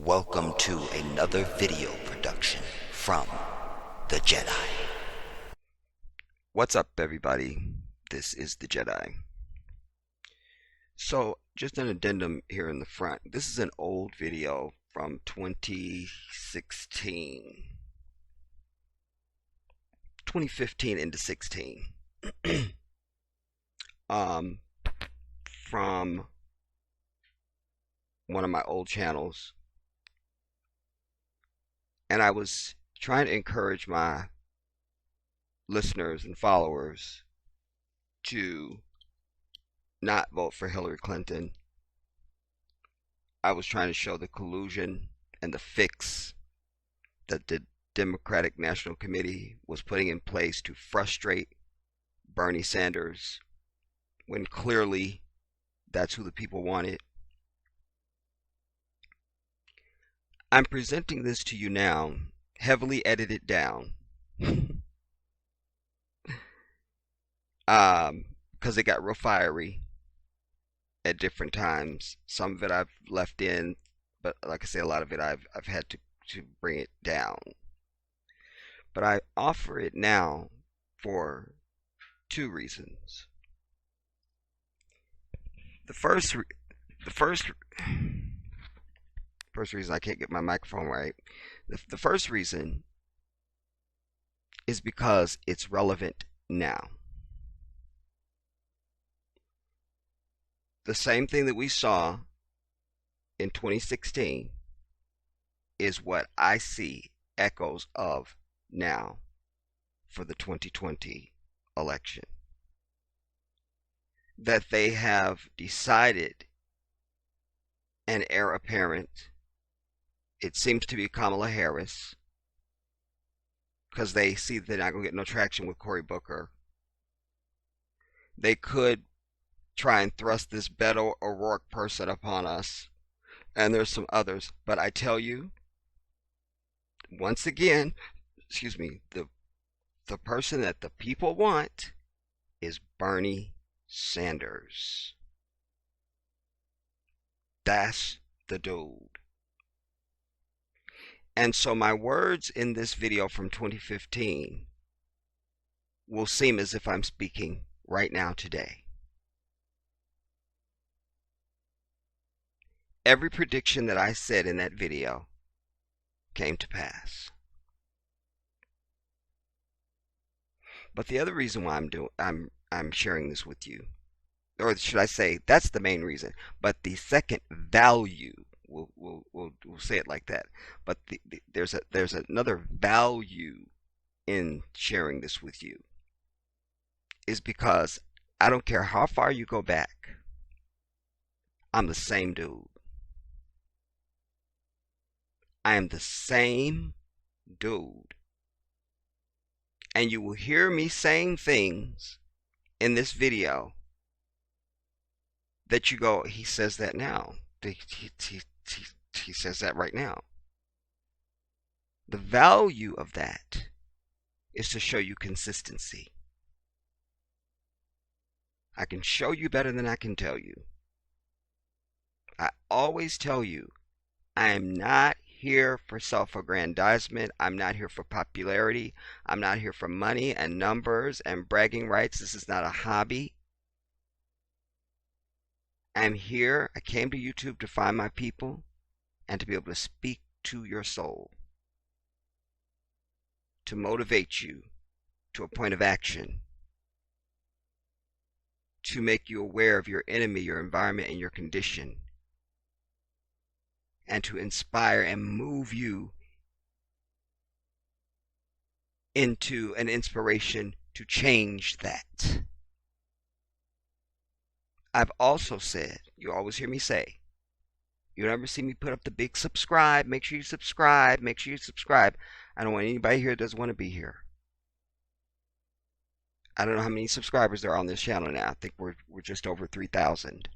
Welcome to another video production from The Jedi. What's up, everybody? This is The Jedi. So, just an addendum here in the front. This is an old video from 2015 into 16. From one of my old channels. And I was trying to encourage my listeners and followers to not vote for Hillary Clinton. I was trying to show the collusion and the fix that the Democratic National Committee was putting in place to frustrate Bernie Sanders, when clearly that's who the people wanted. I'm presenting this to you now, heavily edited down, because it got real fiery at different times. Some of it I've left in, but like I say, a lot of it I've had to bring it down. But I offer it now for two reasons. The first reason I can't get my microphone right. The first reason is because it's relevant now. The same thing that we saw in 2016 is what I see echoes of now for the 2020 election. That they have decided an heir apparent. It seems to be Kamala Harris, because they see they're not going to get no traction with Cory Booker. They could try and thrust this Beto O'Rourke person upon us, and there's some others. But I tell you, once again, the person that the people want is Bernie Sanders. That's the dude. And so my words in this video from 2015 will seem as if I'm speaking right now today. Every prediction that I said in that video came to pass. But the other reason why I'm sharing this with you, or should I say, that's the main reason. But the second value, we'll say it like that. But there's another value in sharing this with you, is because I don't care how far you go back, I'm the same dude. I am the same dude. And you will hear me saying things in this video that you go, he says that now. He says that right now. The value of that is to show you consistency. I can show you better than I can tell you. I always tell you, I am not here for self-aggrandizement. I'm not here for popularity. I'm not here for money and numbers and bragging rights. This is not a hobby. I'm here. I came to YouTube to find my people and to be able to speak to your soul, to motivate you to a point of action, to make you aware of your enemy, your environment, and your condition, and to inspire and move you into an inspiration to change that. I've also said, you always hear me say, you never see me put up the big subscribe, make sure you subscribe, make sure you subscribe. I don't want anybody here that doesn't want to be here. I don't know how many subscribers there are on this channel now. I think we're just over 3,000.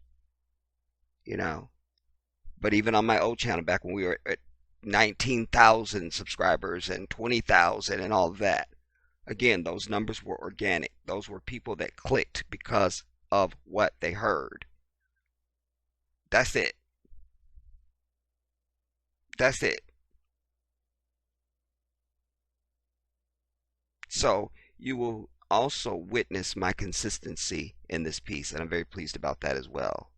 You know. But even on my old channel, back when we were at 19,000 subscribers and 20,000 and all of that, again, those numbers were organic. Those were people that clicked because of what they heard. That's it. That's it. So you will also witness my consistency in this piece, and I'm very pleased about that as well.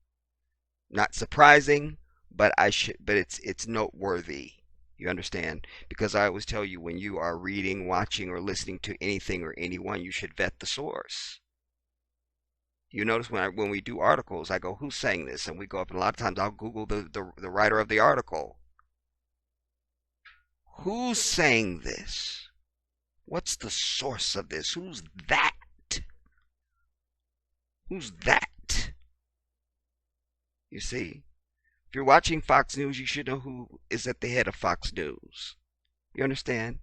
Not surprising, but it's noteworthy. You understand? Because I always tell you, when you are reading, watching, or listening to anything or anyone, you should vet the source. You notice when we do articles, I go, who's saying this? And we go up, and a lot of times I'll Google the writer of the article. Who's saying this? What's the source of this? Who's that? Who's that? You see, if you're watching Fox News, you should know who is at the head of Fox News. You understand?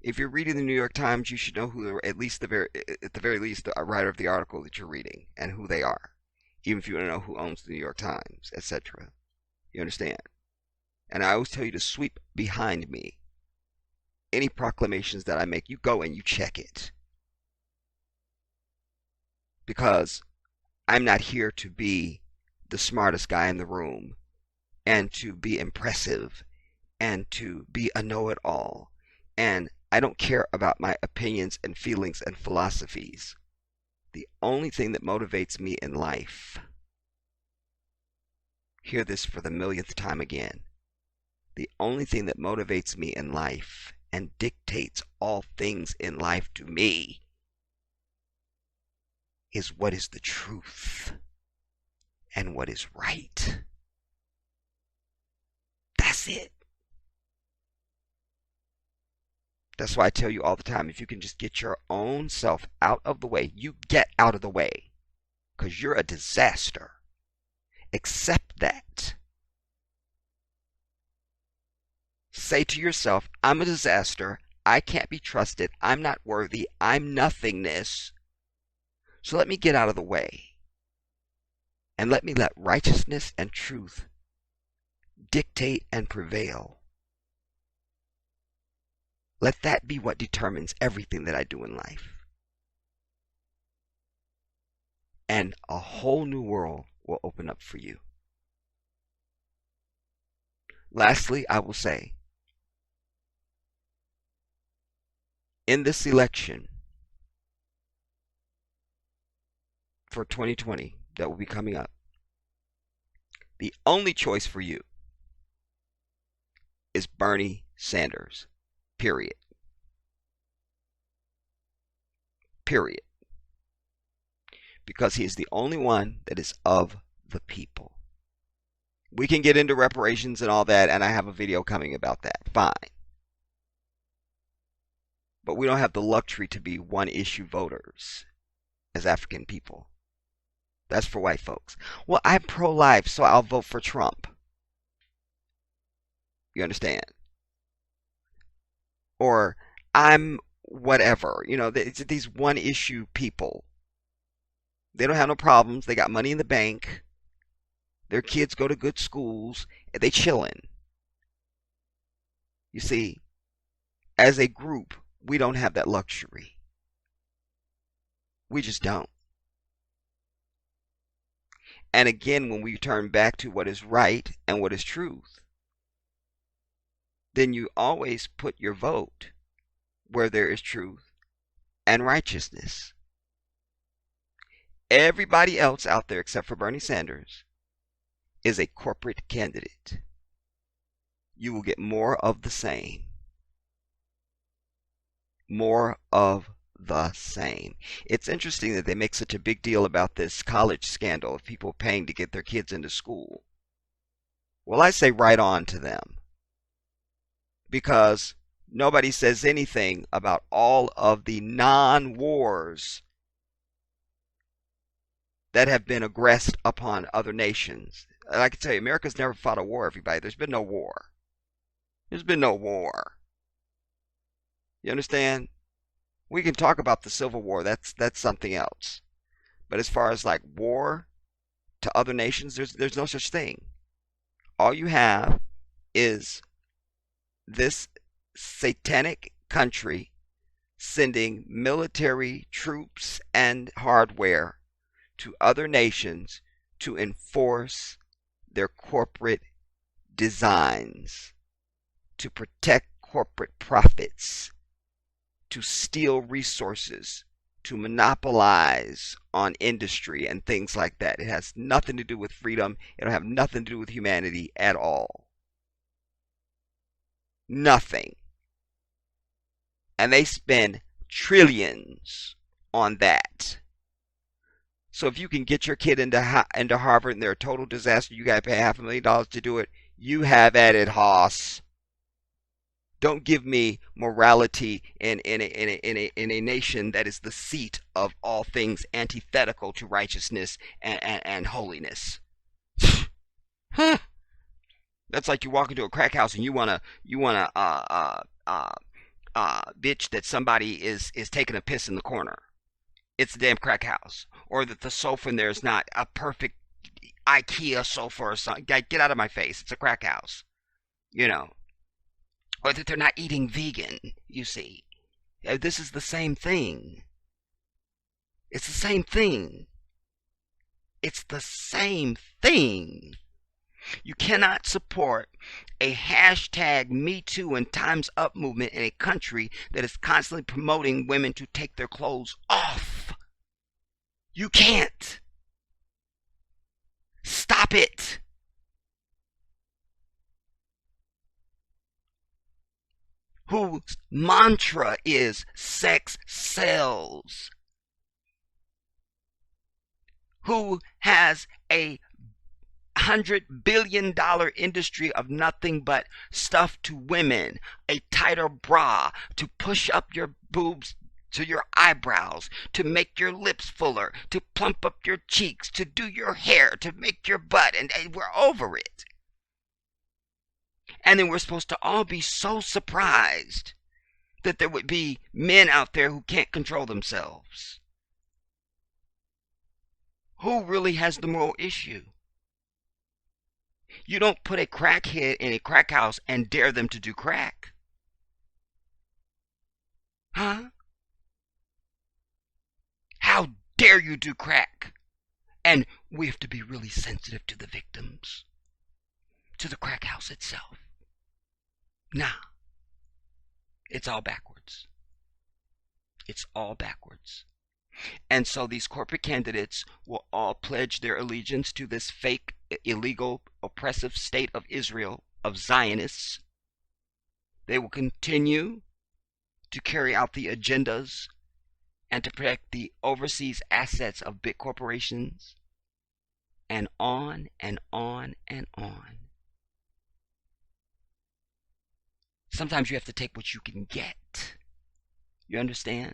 If you're reading the New York Times, you should know who, at the very least, the writer of the article that you're reading and who they are, even if you don't know who owns the New York Times, etc. You understand? And I always tell you to sweep behind me. Any proclamations that I make, you go and you check it. Because I'm not here to be the smartest guy in the room and to be impressive and to be a know-it-all. And I don't care about my opinions and feelings and philosophies. The only thing that motivates me in life, hear this for the millionth time again, the only thing that motivates me in life and dictates all things in life to me is what is the truth and what is right. That's it. That's why I tell you all the time, if you can just get your own self out of the way, you get out of the way. Because you're a disaster. Accept that. Say to yourself, I'm a disaster. I can't be trusted. I'm not worthy. I'm nothingness. So let me get out of the way. And let me let righteousness and truth dictate and prevail. Let that be what determines everything that I do in life. And a whole new world will open up for you. Lastly, I will say, in this election for 2020 that will be coming up, the only choice for you is Bernie Sanders. Period. Period. Because he is the only one that is of the people. We can get into reparations and all that, and I have a video coming about that. Fine. But we don't have the luxury to be one-issue voters as African people. That's for white folks. Well, I'm pro-life, so I'll vote for Trump. You understand? Or I'm whatever. You know, it's these one-issue people. They don't have no problems. They got money in the bank. Their kids go to good schools. And they chillin'. You see, as a group, we don't have that luxury. We just don't. And again, when we turn back to what is right and what is truth, then you always put your vote where there is truth and righteousness. Everybody else out there except for Bernie Sanders is a corporate candidate. You will get more of the same. More of the same. It's interesting that they make such a big deal about this college scandal of people paying to get their kids into school. Well, I say right on to them. Because nobody says anything about all of the non-wars that have been aggressed upon other nations. And I can tell you, America's never fought a war, everybody. There's been no war. There's been no war. You understand? We can talk about the Civil War. That's something else. But as far as like war to other nations, there's no such thing. All you have is this satanic country sending military troops and hardware to other nations to enforce their corporate designs. to protect corporate profits, to steal resources, to monopolize on industry and things like that. It has nothing to do with freedom. It'll have nothing to do with humanity at all. Nothing. And they spend trillions on that. So if you can get your kid into Harvard and they're a total disaster, you got to pay $500,000 to do it. You have at it, Hoss. Don't give me morality in a nation that is the seat of all things antithetical to righteousness and holiness. Huh. That's like you walk into a crack house and you wanna bitch that somebody is taking a piss in the corner. It's a damn crack house, or that the sofa in there is not a perfect IKEA sofa or something. Get out of my face! It's a crack house, you know. Or that they're not eating vegan. You see, this is the same thing. It's the same thing. It's the same thing. You cannot support a hashtag Me Too and Time's Up movement in a country that is constantly promoting women to take their clothes off. You can't. Stop it. Whose mantra is sex sells. Who has a $100 billion industry of nothing but stuff to women, a tighter bra to push up your boobs to your eyebrows, to make your lips fuller, to plump up your cheeks, to do your hair, to make your butt, and we're over it. And then we're supposed to all be so surprised that there would be men out there who can't control themselves. Who really has the moral issue? You don't put a crackhead in a crack house and dare them to do crack. Huh? How dare you do crack? And we have to be really sensitive to the victims, to the crack house itself. Nah. It's all backwards. It's all backwards. And so these corporate candidates will all pledge their allegiance to this fake, illegal, oppressive state of Israel, of Zionists. They will continue to carry out the agendas and to protect the overseas assets of big corporations, and on and on and on. Sometimes you have to take what you can get. You understand?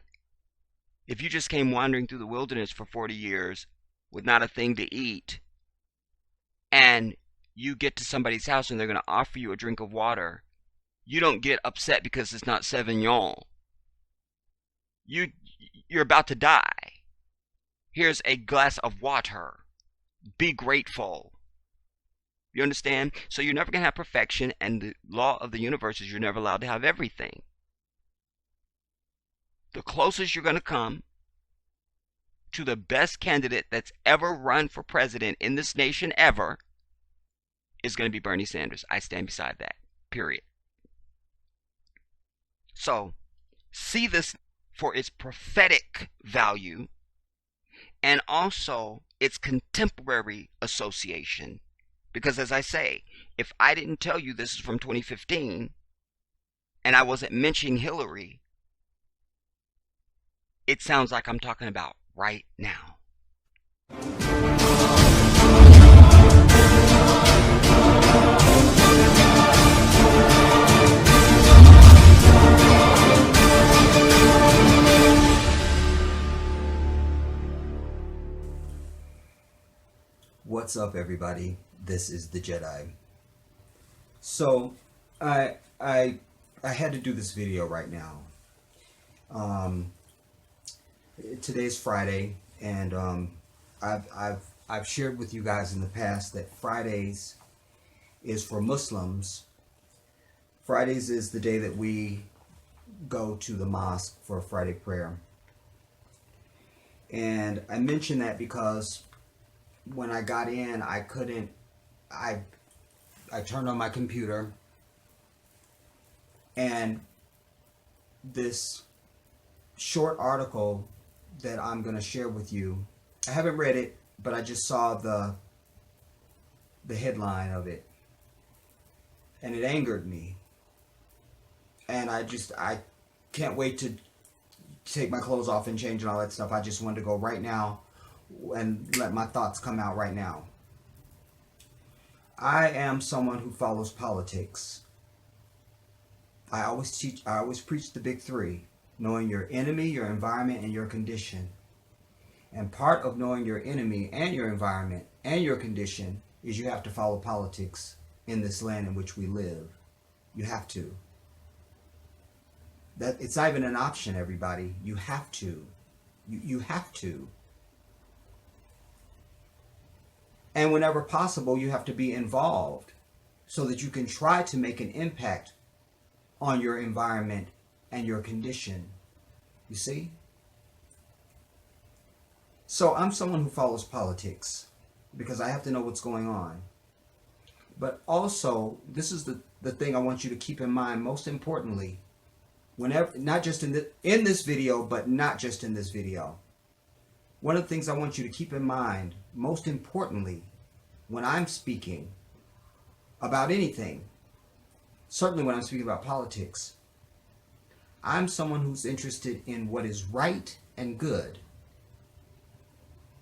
If you just came wandering through the wilderness for 40 years with not a thing to eat, and you get to somebody's house and they're going to offer you a drink of water, you don't get upset because it's not Sauvignon. You're about to die. Here's a glass of water. Be grateful. You understand? So you're never going to have perfection, and the law of the universe is you're never allowed to have everything. The closest you're going to come to the best candidate that's ever run for president in this nation ever is going to be Bernie Sanders. I stand beside that. Period. So, see this for its prophetic value and also its contemporary association. Because as I say, if I didn't tell you this is from 2015 and I wasn't mentioning Hillary, it sounds like I'm talking about right now. What's up, everybody? This is the Jedi. So, I had to do this video right now. Today's Friday, and I've shared with you guys in the past that Fridays is for Muslims. Fridays is the day that we go to the mosque for a Friday prayer. And I mention that because when I got in, I turned on my computer And this short article that I'm going to share with you, I haven't read it, but I just saw the headline of it, and it angered me. And I can't wait to take my clothes off and change and all that stuff. I just wanted to go right now and let my thoughts come out right now. I am someone who follows politics. I always preach the big three: knowing your enemy, your environment, and your condition. And part of knowing your enemy and your environment and your condition is you have to follow politics in this land in which we live. You have to. That it's not even an option, everybody. You have to. You have to. And whenever possible, you have to be involved so that you can try to make an impact on your environment and your condition. You see? So I'm someone who follows politics because I have to know what's going on. But also, this is the thing I want you to keep in mind most importantly, whenever, not just in this video, but not just in this video. One of the things I want you to keep in mind, most importantly, when I'm speaking about anything, certainly when I'm speaking about politics, I'm someone who's interested in what is right and good.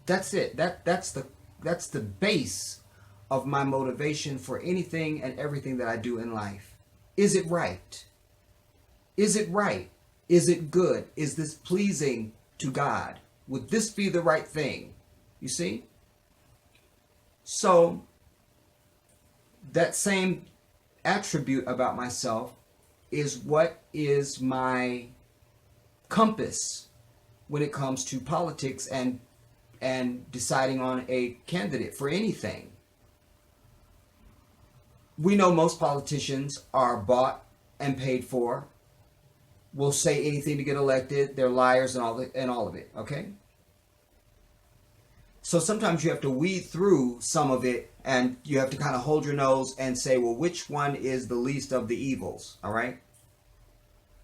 That's it. That's the base of my motivation for anything and everything that I do in life. Is it right? Is it right? Is it good? Is this pleasing to God? Would this be the right thing? You see? So, that same attribute about myself is what is my compass when it comes to politics and deciding on a candidate for anything. We know most politicians are bought and paid for, will say anything to get elected, they're liars and all of it, okay? So sometimes you have to weed through some of it, and you have to kind of hold your nose and say, well, which one is the least of the evils, all right?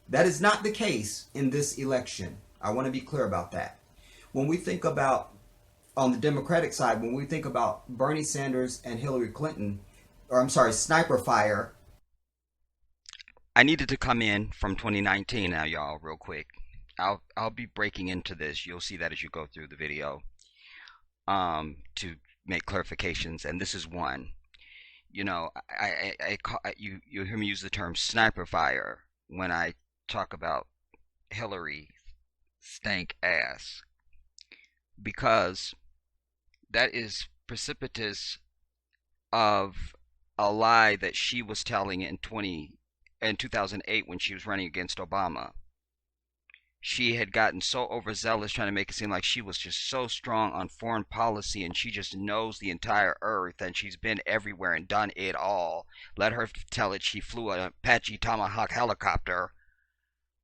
That is not the case in this election. I want to be clear about that. When we think about, on the Democratic side, when we think about Bernie Sanders and Hillary Clinton, or I'm sorry, sniper fire. I needed to come in from 2019 now, y'all, real quick. I'll be breaking into this. You'll see that as you go through the video. To make clarifications, and this is one. You know, you hear me use the term sniper fire when I talk about Hillary stank ass, because that is precipitous of a lie that she was telling in 2008 when she was running against Obama. She had gotten so overzealous trying to make it seem like she was just so strong on foreign policy and she just knows the entire earth and she's been everywhere and done it all. Let her tell it she flew an Apache Tomahawk helicopter.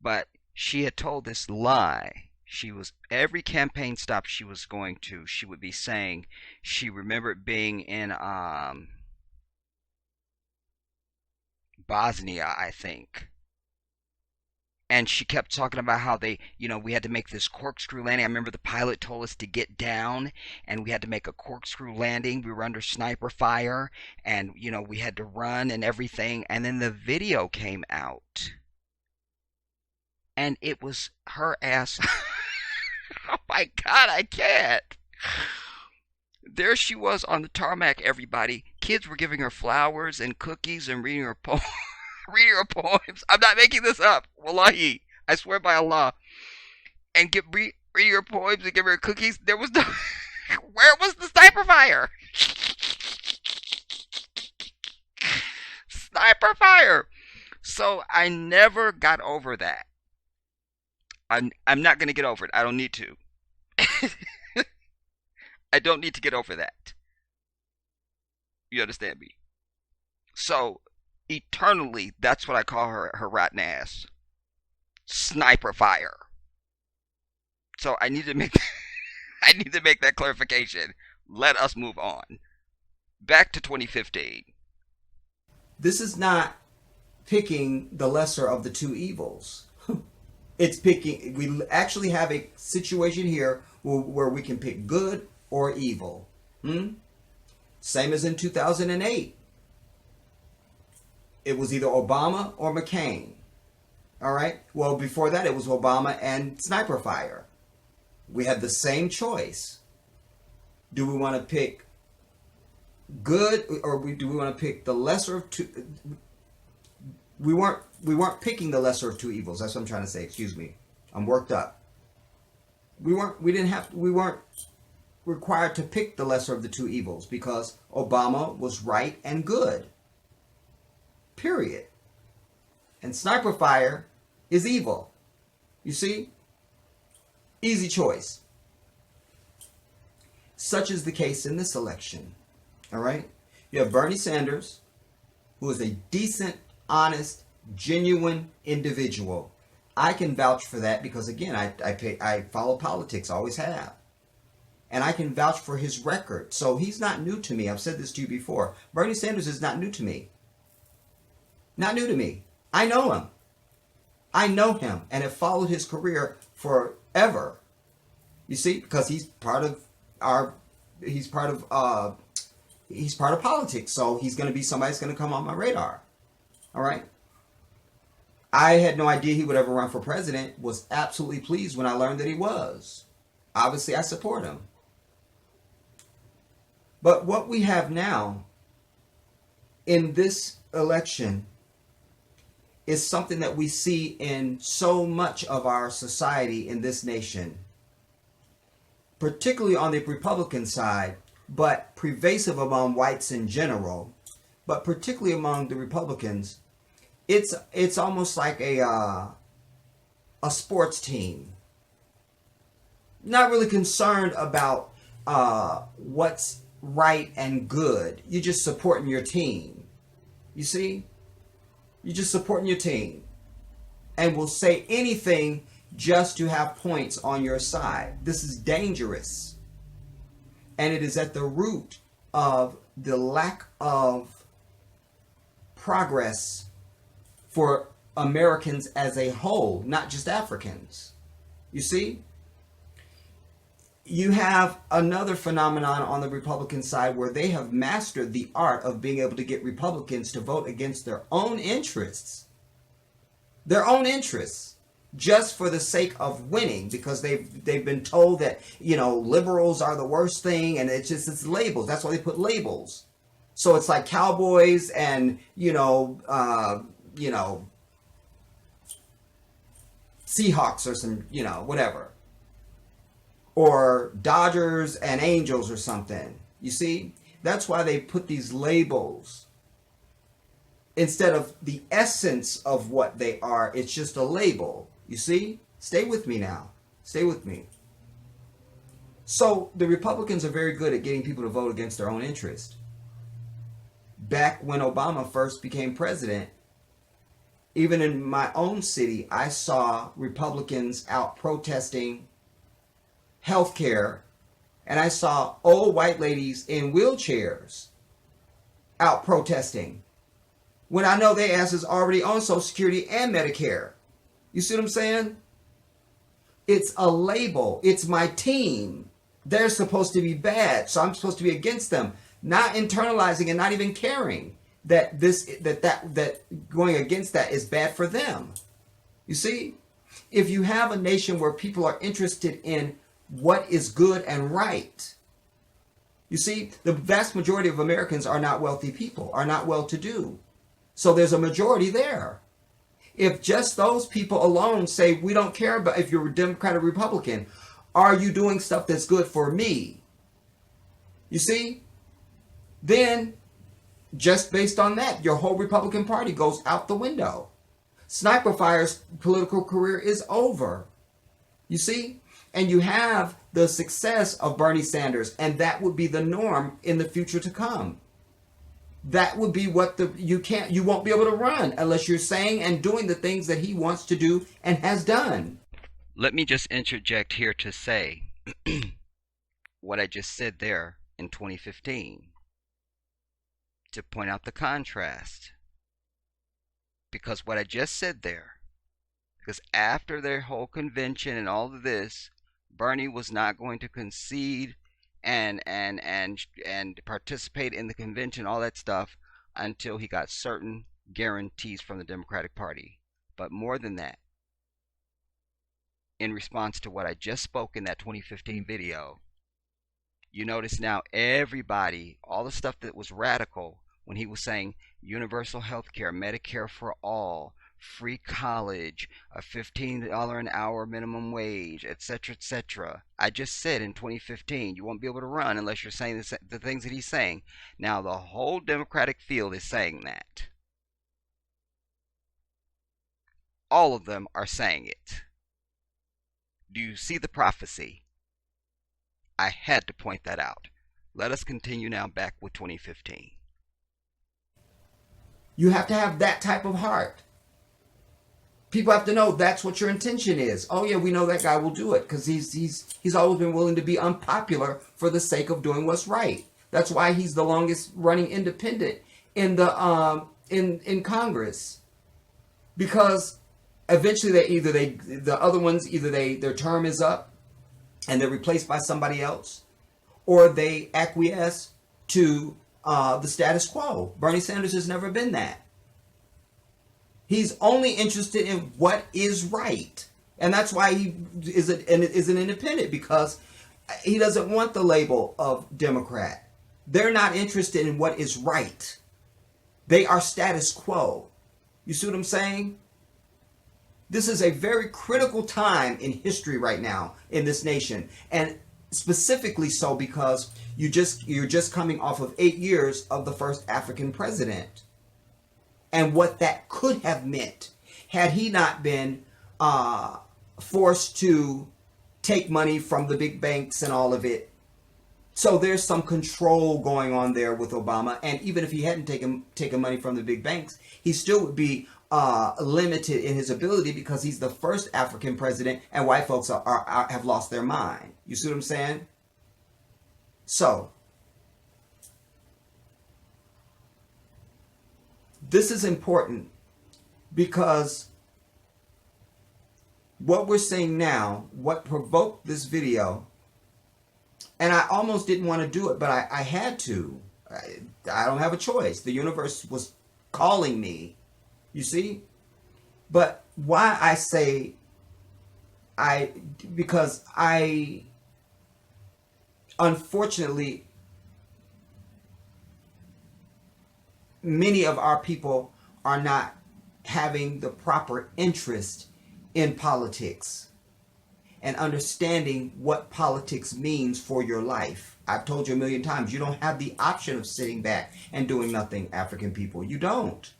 But she had told this lie. She was, every campaign stop she was going to, she would be saying she remembered being in Bosnia, I think. And she kept talking about how we had to make this corkscrew landing. I remember the pilot told us to get down and we had to make a corkscrew landing. We were under sniper fire and, we had to run and everything. And then the video came out and it was her ass. Oh my God, I can't. There she was on the tarmac, everybody. Kids were giving her flowers and cookies and reading her poems. Reading her poems. I'm not making this up. Wallahi. I swear by Allah. And reading her poems and giving her cookies. There was no... Where was the sniper fire? Sniper fire. So I never got over that. I'm not going to get over it. I don't need to. I don't need to get over that. You understand me? So... eternally, that's what I call her rotten ass. Sniper fire. So I need to make that clarification. Let us move on. Back to 2015. This is not picking the lesser of the two evils. It's picking, we actually have a situation here where we can pick good or evil. Same as in 2008. It was either Obama or McCain. All right. Well, before that, it was Obama and Sniper Fire. We had the same choice. Do we want to pick good, or do we want to pick the lesser of two? We weren't picking the lesser of two evils. That's what I'm trying to say. Excuse me. I'm worked up. We weren't required to pick the lesser of the two evils because Obama was right and good. Period. And Sniper Fire is evil. You see? Easy choice. Such is the case in this election. All right? You have Bernie Sanders, who is a decent, honest, genuine individual. I can vouch for that because, again, I follow politics, always have. And I can vouch for his record. So he's not new to me. I've said this to you before. Bernie Sanders is not new to me. Not new to me. I know him. I know him and have followed his career forever. You see, because he's part of politics. So he's going to be somebody that's going to come on my radar. All right. I had no idea he would ever run for president. Was absolutely pleased when I learned that he was. Obviously, I support him. But what we have now in this election is something that we see in so much of our society in this nation, particularly on the Republican side, but pervasive among whites in general, but particularly among the Republicans. It's almost like a sports team. Not really concerned about what's right and good. You're just supporting your team. You see? You're just supporting your team. And will say anything just to have points on your side. This is dangerous. And it is at the root of the lack of progress for Americans as a whole, not just Africans. You see? You have another phenomenon on the Republican side where they have mastered the art of being able to get Republicans to vote against their own interests. Their own interests. Just for the sake of winning, because they've been told that, liberals are the worst thing, and it's labels. That's why they put labels. So it's like cowboys and, Seahawks or some, whatever. Or Dodgers and Angels or something. You see? That's why they put these labels. Instead of the essence of what they are, it's just a label. You see? Stay with me now. Stay with me. So the Republicans are very good at getting people to vote against their own interest. Back when Obama first became president, even in my own city, I saw Republicans out protesting health care, and I saw old white ladies in wheelchairs out protesting when I know their ass is already on Social Security and Medicare. You see what I'm saying? It's a label. It's my team. They're supposed to be bad, so I'm supposed to be against them. Not internalizing and not even caring that going against that is bad for them. You see? If you have a nation where people are interested in what is good and right, you see, the vast majority of Americans are not wealthy people, are not well-to-do. So there's a majority there. If just those people alone say, we don't care about if you're a Democrat or Republican, are you doing stuff that's good for me? You see? Then, just based on that, your whole Republican Party goes out the window. Sniper Fire's political career is over. You see? And you have the success of Bernie Sanders, and that would be the norm in the future to come. That would be what you won't be able to run unless you're saying and doing the things that he wants to do and has done. Let me just interject here to say what I just said there in 2015 to point out the contrast. because what I just said there, because after their whole convention and all of this, Bernie was not going to concede and participate in the convention, all that stuff, until he got certain guarantees from the Democratic Party. But more than that, in response to what I just spoke in that 2015 video, you notice now everybody, all the stuff that was radical when he was saying universal health care, Medicare for all, free college, a $15 an hour minimum wage, etc., etc. I just said in 2015, you won't be able to run unless you're saying the things that he's saying. Now the whole Democratic field is saying that. All of them are saying it. Do you see the prophecy? I had to point that out. Let us continue now back with 2015. You have to have that type of heart. People have to know that's what your intention is. Oh yeah, we know that guy will do it because he's always been willing to be unpopular for the sake of doing what's right. That's why he's the longest running independent in the in Congress. Because eventually the other ones their term is up and they're replaced by somebody else, or they acquiesce to the status quo. Bernie Sanders has never been that. He's only interested in what is right. And that's why he is an independent, because he doesn't want the label of Democrat. They're not interested in what is right. They are status quo. You see what I'm saying? This is a very critical time in history right now in this nation. And specifically so because you're just coming off of 8 years of the first African president. And what that could have meant had he not been forced to take money from the big banks and all of it. So there's some control going on there with Obama. And even if he hadn't taken money from the big banks, he still would be limited in his ability because he's the first African president and white folks have lost their mind. You see what I'm saying? So this is important because what we're saying now, what provoked this video, and I almost didn't want to do it, but I had to. I don't have a choice. The universe was calling me, you see? But why I say because unfortunately, many of our people are not having the proper interest in politics and understanding what politics means for your life. I've told you a million times, you don't have the option of sitting back and doing nothing, African people. You don't.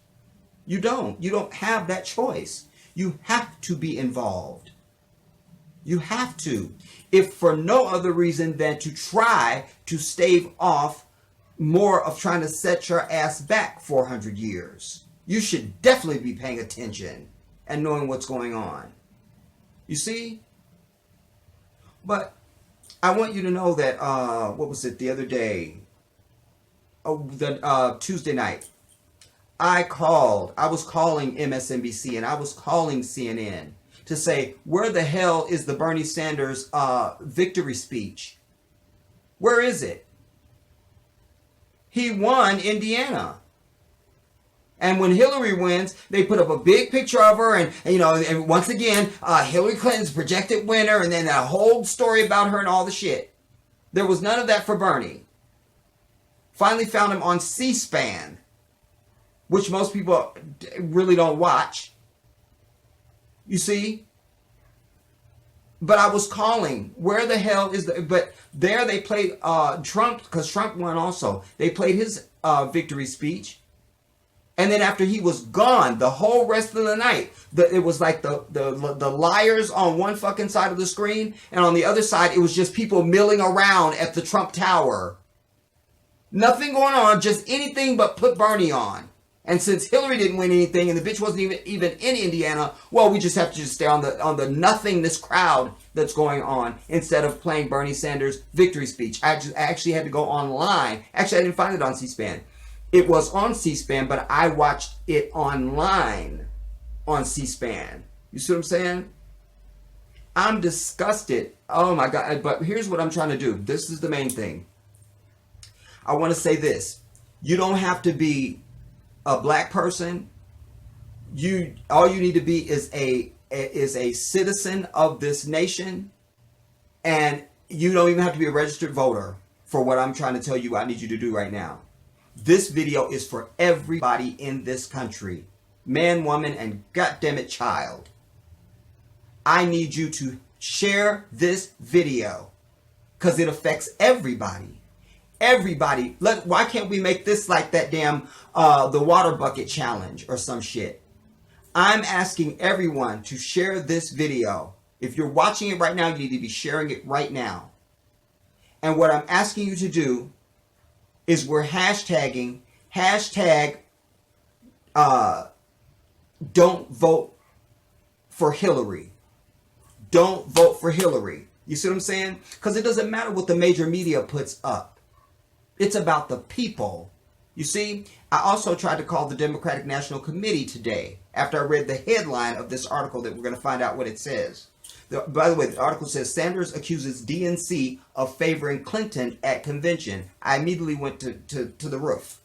You don't. You don't have that choice. You have to be involved. You have to. If for no other reason than to try to stave off more of trying to set your ass back 400 years. You should definitely be paying attention and knowing what's going on. You see? But I want you to know that, what was it, the other day? Tuesday night. I was calling MSNBC and I was calling CNN to say, where the hell is the Bernie Sanders victory speech? Where is it? He won Indiana. And when Hillary wins, they put up a big picture of her and once again, Hillary Clinton's projected winner, and then a whole story about her and all the shit. There was none of that for Bernie. Finally found him on C-SPAN, which most people really don't watch. You see? But I was calling, where the hell is but there they played Trump, because Trump won also. They played his victory speech. And then after he was gone, the whole rest of the night, it was like the liars on one fucking side of the screen, and on the other side, it was just people milling around at the Trump Tower. Nothing going on, just anything but put Bernie on. And since Hillary didn't win anything and the bitch wasn't even in Indiana, well, we just have to just stay on the nothingness crowd that's going on instead of playing Bernie Sanders' victory speech. I actually had to go online. Actually, I didn't find it on C-SPAN. It was on C-SPAN, but I watched it online on C-SPAN. You see what I'm saying? I'm disgusted. Oh my God. But here's what I'm trying to do. This is the main thing. I want to say this. You don't have to be a black person. All you need to be is a citizen of this nation, and you don't even have to be a registered voter for what I'm trying to tell you I need you to do right now. This video is for everybody in this country, man, woman, and goddammit child. I need you to share this video because it affects everybody. Everybody. Why can't we make this like that damn the water bucket challenge or some shit? I'm asking everyone to share this video. If you're watching it right now, you need to be sharing it right now. And what I'm asking you to do is we're hashtagging don't vote for Hillary. Don't vote for Hillary. You see what I'm saying? Because it doesn't matter what the major media puts up. It's about the people. You see, I also tried to call the Democratic National Committee today after I read the headline of this article that we're going to find out what it says. By the way, the article says Sanders accuses DNC of favoring Clinton at convention. I immediately went to the roof.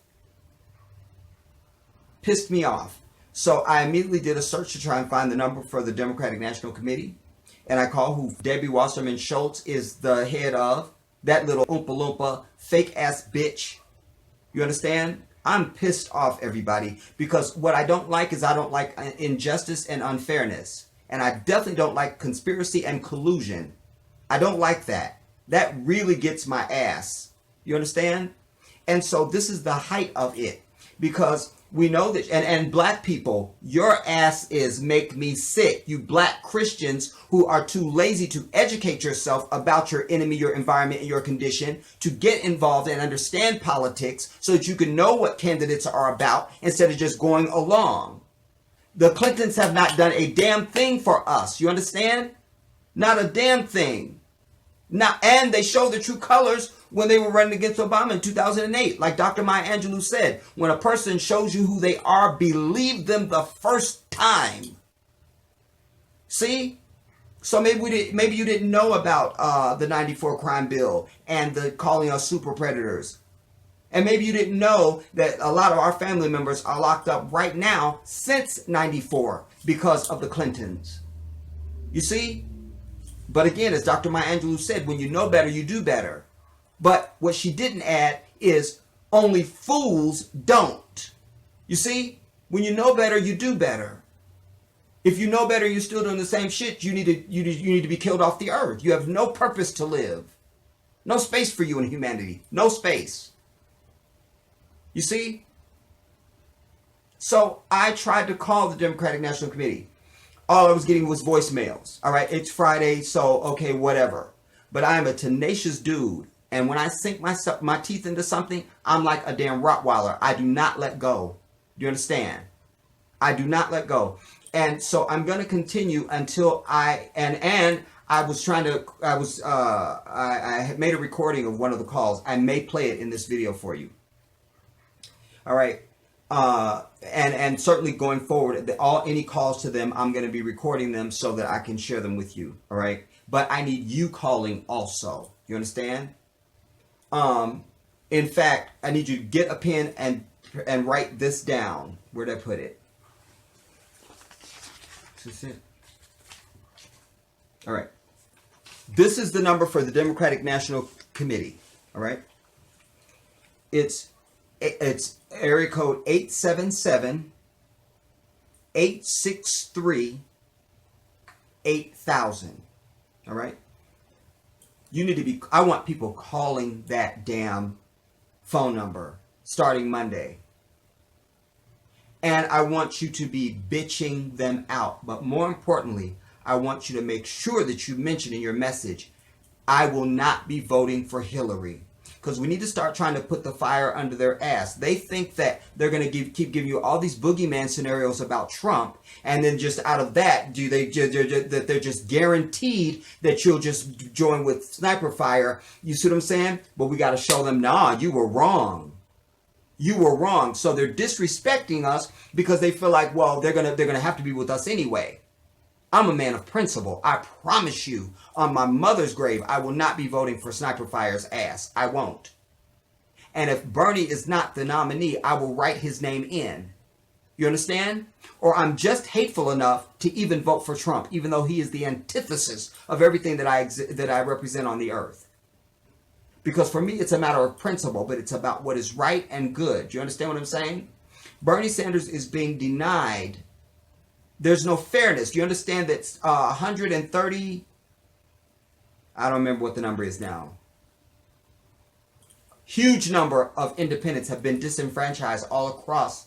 Pissed me off. So I immediately did a search to try and find the number for the Democratic National Committee. And I called who Debbie Wasserman Schultz is the head of. That little Oompa Loompa fake ass bitch. You understand? I'm pissed off, everybody, because what I don't like is I don't like injustice and unfairness. And I definitely don't like conspiracy and collusion. I don't like that. That really gets my ass. You understand? And so this is the height of it, because we know that, and black people, your ass is make me sick. You black Christians who are too lazy to educate yourself about your enemy, your environment, and your condition, to get involved and understand politics so that you can know what candidates are about instead of just going along. The Clintons have not done a damn thing for us. You understand? Not a damn thing. And they show the true colors when they were running against Obama in 2008. Like Dr. Maya Angelou said, when a person shows you who they are, believe them the first time. See? So maybe you didn't know about the 94 crime bill and the calling us super predators. And maybe you didn't know that a lot of our family members are locked up right now since 94 because of the Clintons. You see? But again, as Dr. Maya Angelou said, when you know better, you do better. But what she didn't add is only fools don't. You see? When you know better, you do better. If you know better, you're still doing the same shit, you need to be killed off the earth. You have no purpose to live. No space for you in humanity. No space. You see? So I tried to call the Democratic National Committee. All I was getting was voicemails. All right, it's Friday, so okay, whatever. But I am a tenacious dude. And when I sink my teeth into something, I'm like a damn Rottweiler. I do not let go. Do you understand? I do not let go. And so I'm going to continue until I had made a recording of one of the calls. I may play it in this video for you. All right. And certainly going forward, any calls to them, I'm going to be recording them so that I can share them with you. All right. But I need you calling also. You understand? In fact, I need you to get a pen and write this down. Where'd I put it? All right. This is the number for the Democratic National Committee. All right. It's area code 877-863-8000. All right. You need to be, I want people calling that damn phone number starting Monday. And I want you to be bitching them out. But more importantly, I want you to make sure that you mention in your message, I will not be voting for Hillary. Because we need to start trying to put the fire under their ass. They think that they're going to keep giving you all these boogeyman scenarios about Trump, and then just out of that, that they're just guaranteed that you'll just join with sniper fire. You see what I'm saying? But we got to show them, nah, you were wrong. You were wrong. So they're disrespecting us because they feel like, well, they're gonna have to be with us anyway. I'm a man of principle. I promise you, on my mother's grave, I will not be voting for Sniper Fire's ass. I won't. And if Bernie is not the nominee, I will write his name in. You understand? Or I'm just hateful enough to even vote for Trump, even though he is the antithesis of everything that I represent on the earth. Because for me, it's a matter of principle, but it's about what is right and good. Do you understand what I'm saying? Bernie Sanders is being denied. There's no fairness. Do you understand that 130, I don't remember what the number is now. Huge number of independents have been disenfranchised all across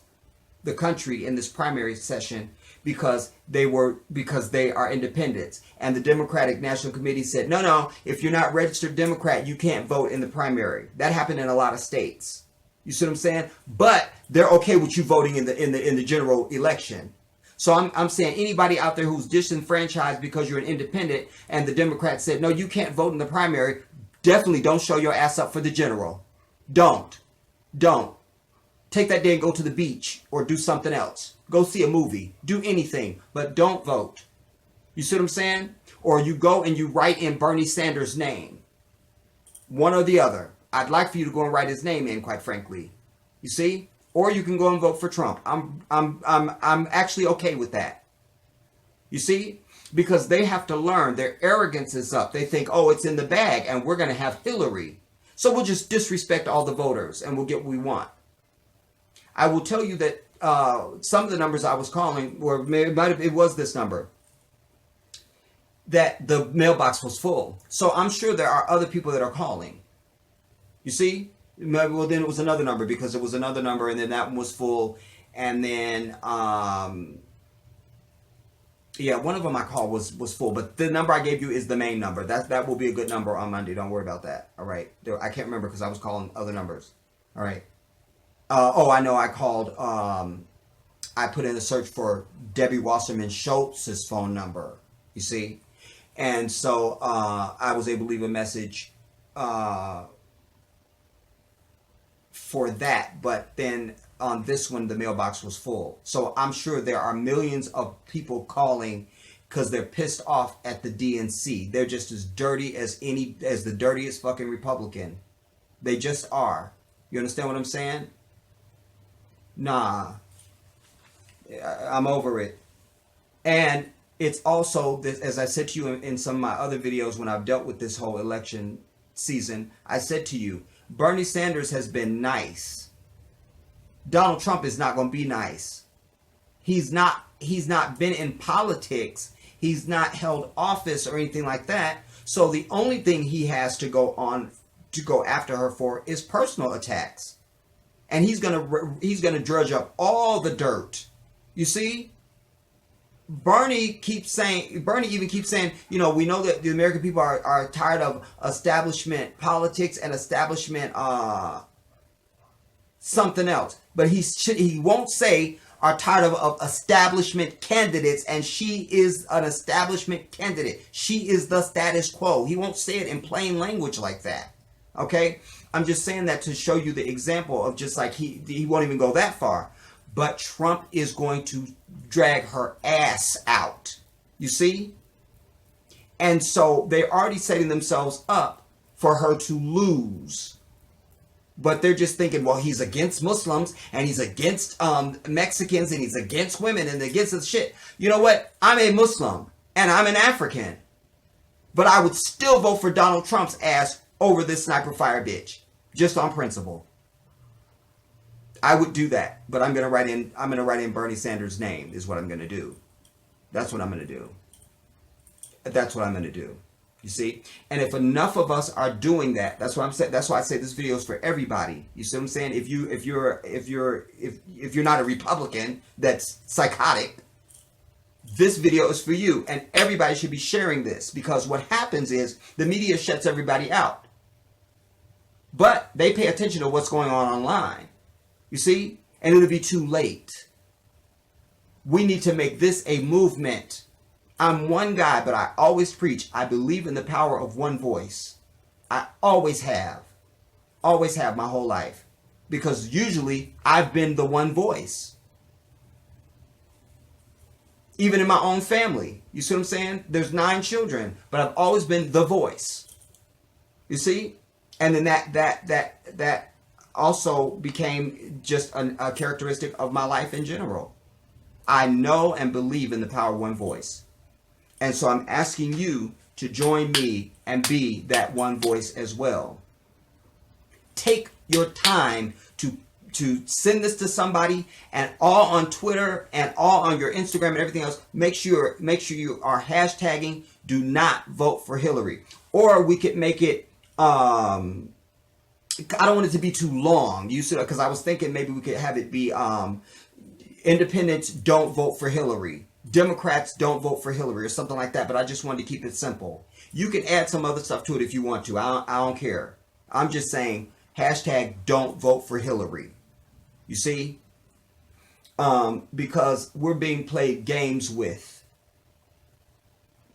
the country in this primary session because they are independents. And the Democratic National Committee said, no, if you're not registered Democrat, you can't vote in the primary. That happened in a lot of states. You see what I'm saying? But they're okay with you voting in the general election. So I'm saying anybody out there who's disenfranchised because you're an independent and the Democrats said, no, you can't vote in the primary, definitely don't show your ass up for the general. Don't. Take that day and go to the beach or do something else. Go see a movie. Do anything, but don't vote. You see what I'm saying? Or you go and you write in Bernie Sanders' name. One or the other. I'd like for you to go and write his name in, quite frankly. You see? Or you can go and vote for Trump. I'm actually okay with that. You see? Because they have to learn. Their arrogance is up. They think, oh, it's in the bag and we're going to have Hillary. So we'll just disrespect all the voters and we'll get what we want. I will tell you that some of the numbers I was calling it was this number. That the mailbox was full. So I'm sure there are other people that are calling. You see? Well, then it was another number because it was another number and then that one was full. And then, one of them I called was full. But the number I gave you is the main number. That will be a good number on Monday. Don't worry about that. All right. I can't remember because I was calling other numbers. All right. I know I called, I put in a search for Debbie Wasserman Schultz's phone number, you see? And so I was able to leave a message for that. But then on this one, the mailbox was full. So I'm sure there are millions of people calling because they're pissed off at the DNC. They're just as dirty as the dirtiest fucking Republican. They just are. You understand what I'm saying? Nah, I'm over it. And it's also, as I said to you in some of my other videos when I've dealt with this whole election season, I said to you, Bernie Sanders has been nice. Donald Trump is not going to be nice. He's not been in politics. He's not held office or anything like that. So the only thing he has to go after her for is personal attacks. And he's gonna drudge up all the dirt. You see? Bernie even keeps saying, we know that the American people are tired of establishment politics and establishment something else. But he won't say are tired of establishment candidates, and she is an establishment candidate. She is the status quo. He won't say it in plain language like that. Okay? I'm just saying that to show you the example of just like he won't even go that far. But Trump is going to drag her ass out. You see? And so they're already setting themselves up for her to lose. But they're just thinking, well, he's against Muslims and he's against Mexicans and he's against women and against this shit. You know what? I'm a Muslim and I'm an African. But I would still vote for Donald Trump's ass over this Sniper Fire bitch. Just on principle. I would do that. But I'm gonna write in Bernie Sanders' name is what I'm gonna do. That's what I'm gonna do. That's what I'm gonna do. You see? And if enough of us are doing that, that's what I'm saying. That's why I say this video is for everybody. You see what I'm saying? If you're not a Republican that's psychotic, this video is for you. And everybody should be sharing this, because what happens is the media shuts everybody out. But they pay attention to what's going on online. You see? And it'll be too late. We need to make this a movement. I'm one guy, but I always preach. I believe in the power of one voice. I always have. Always have my whole life. because usually I've been the one voice. Even in my own family. You see what I'm saying? There's 9 children, but I've always been the voice. You see? And then that also became just a characteristic of my life in general. I know and believe in the power of one voice. And so I'm asking you to join me and be that one voice as well. Take your time to send this to somebody, and all on Twitter and all on your Instagram and everything else. Make sure you are hashtagging "Do not vote for Hillary," or we could make it. I don't want it to be too long. You see, because I was thinking maybe we could have it be independents don't vote for Hillary, Democrats don't vote for Hillary, or something like that. But I just wanted to keep it simple. You can add some other stuff to it if you want to. I don't care. I'm just saying hashtag don't vote for Hillary. You see? Because we're being played games with.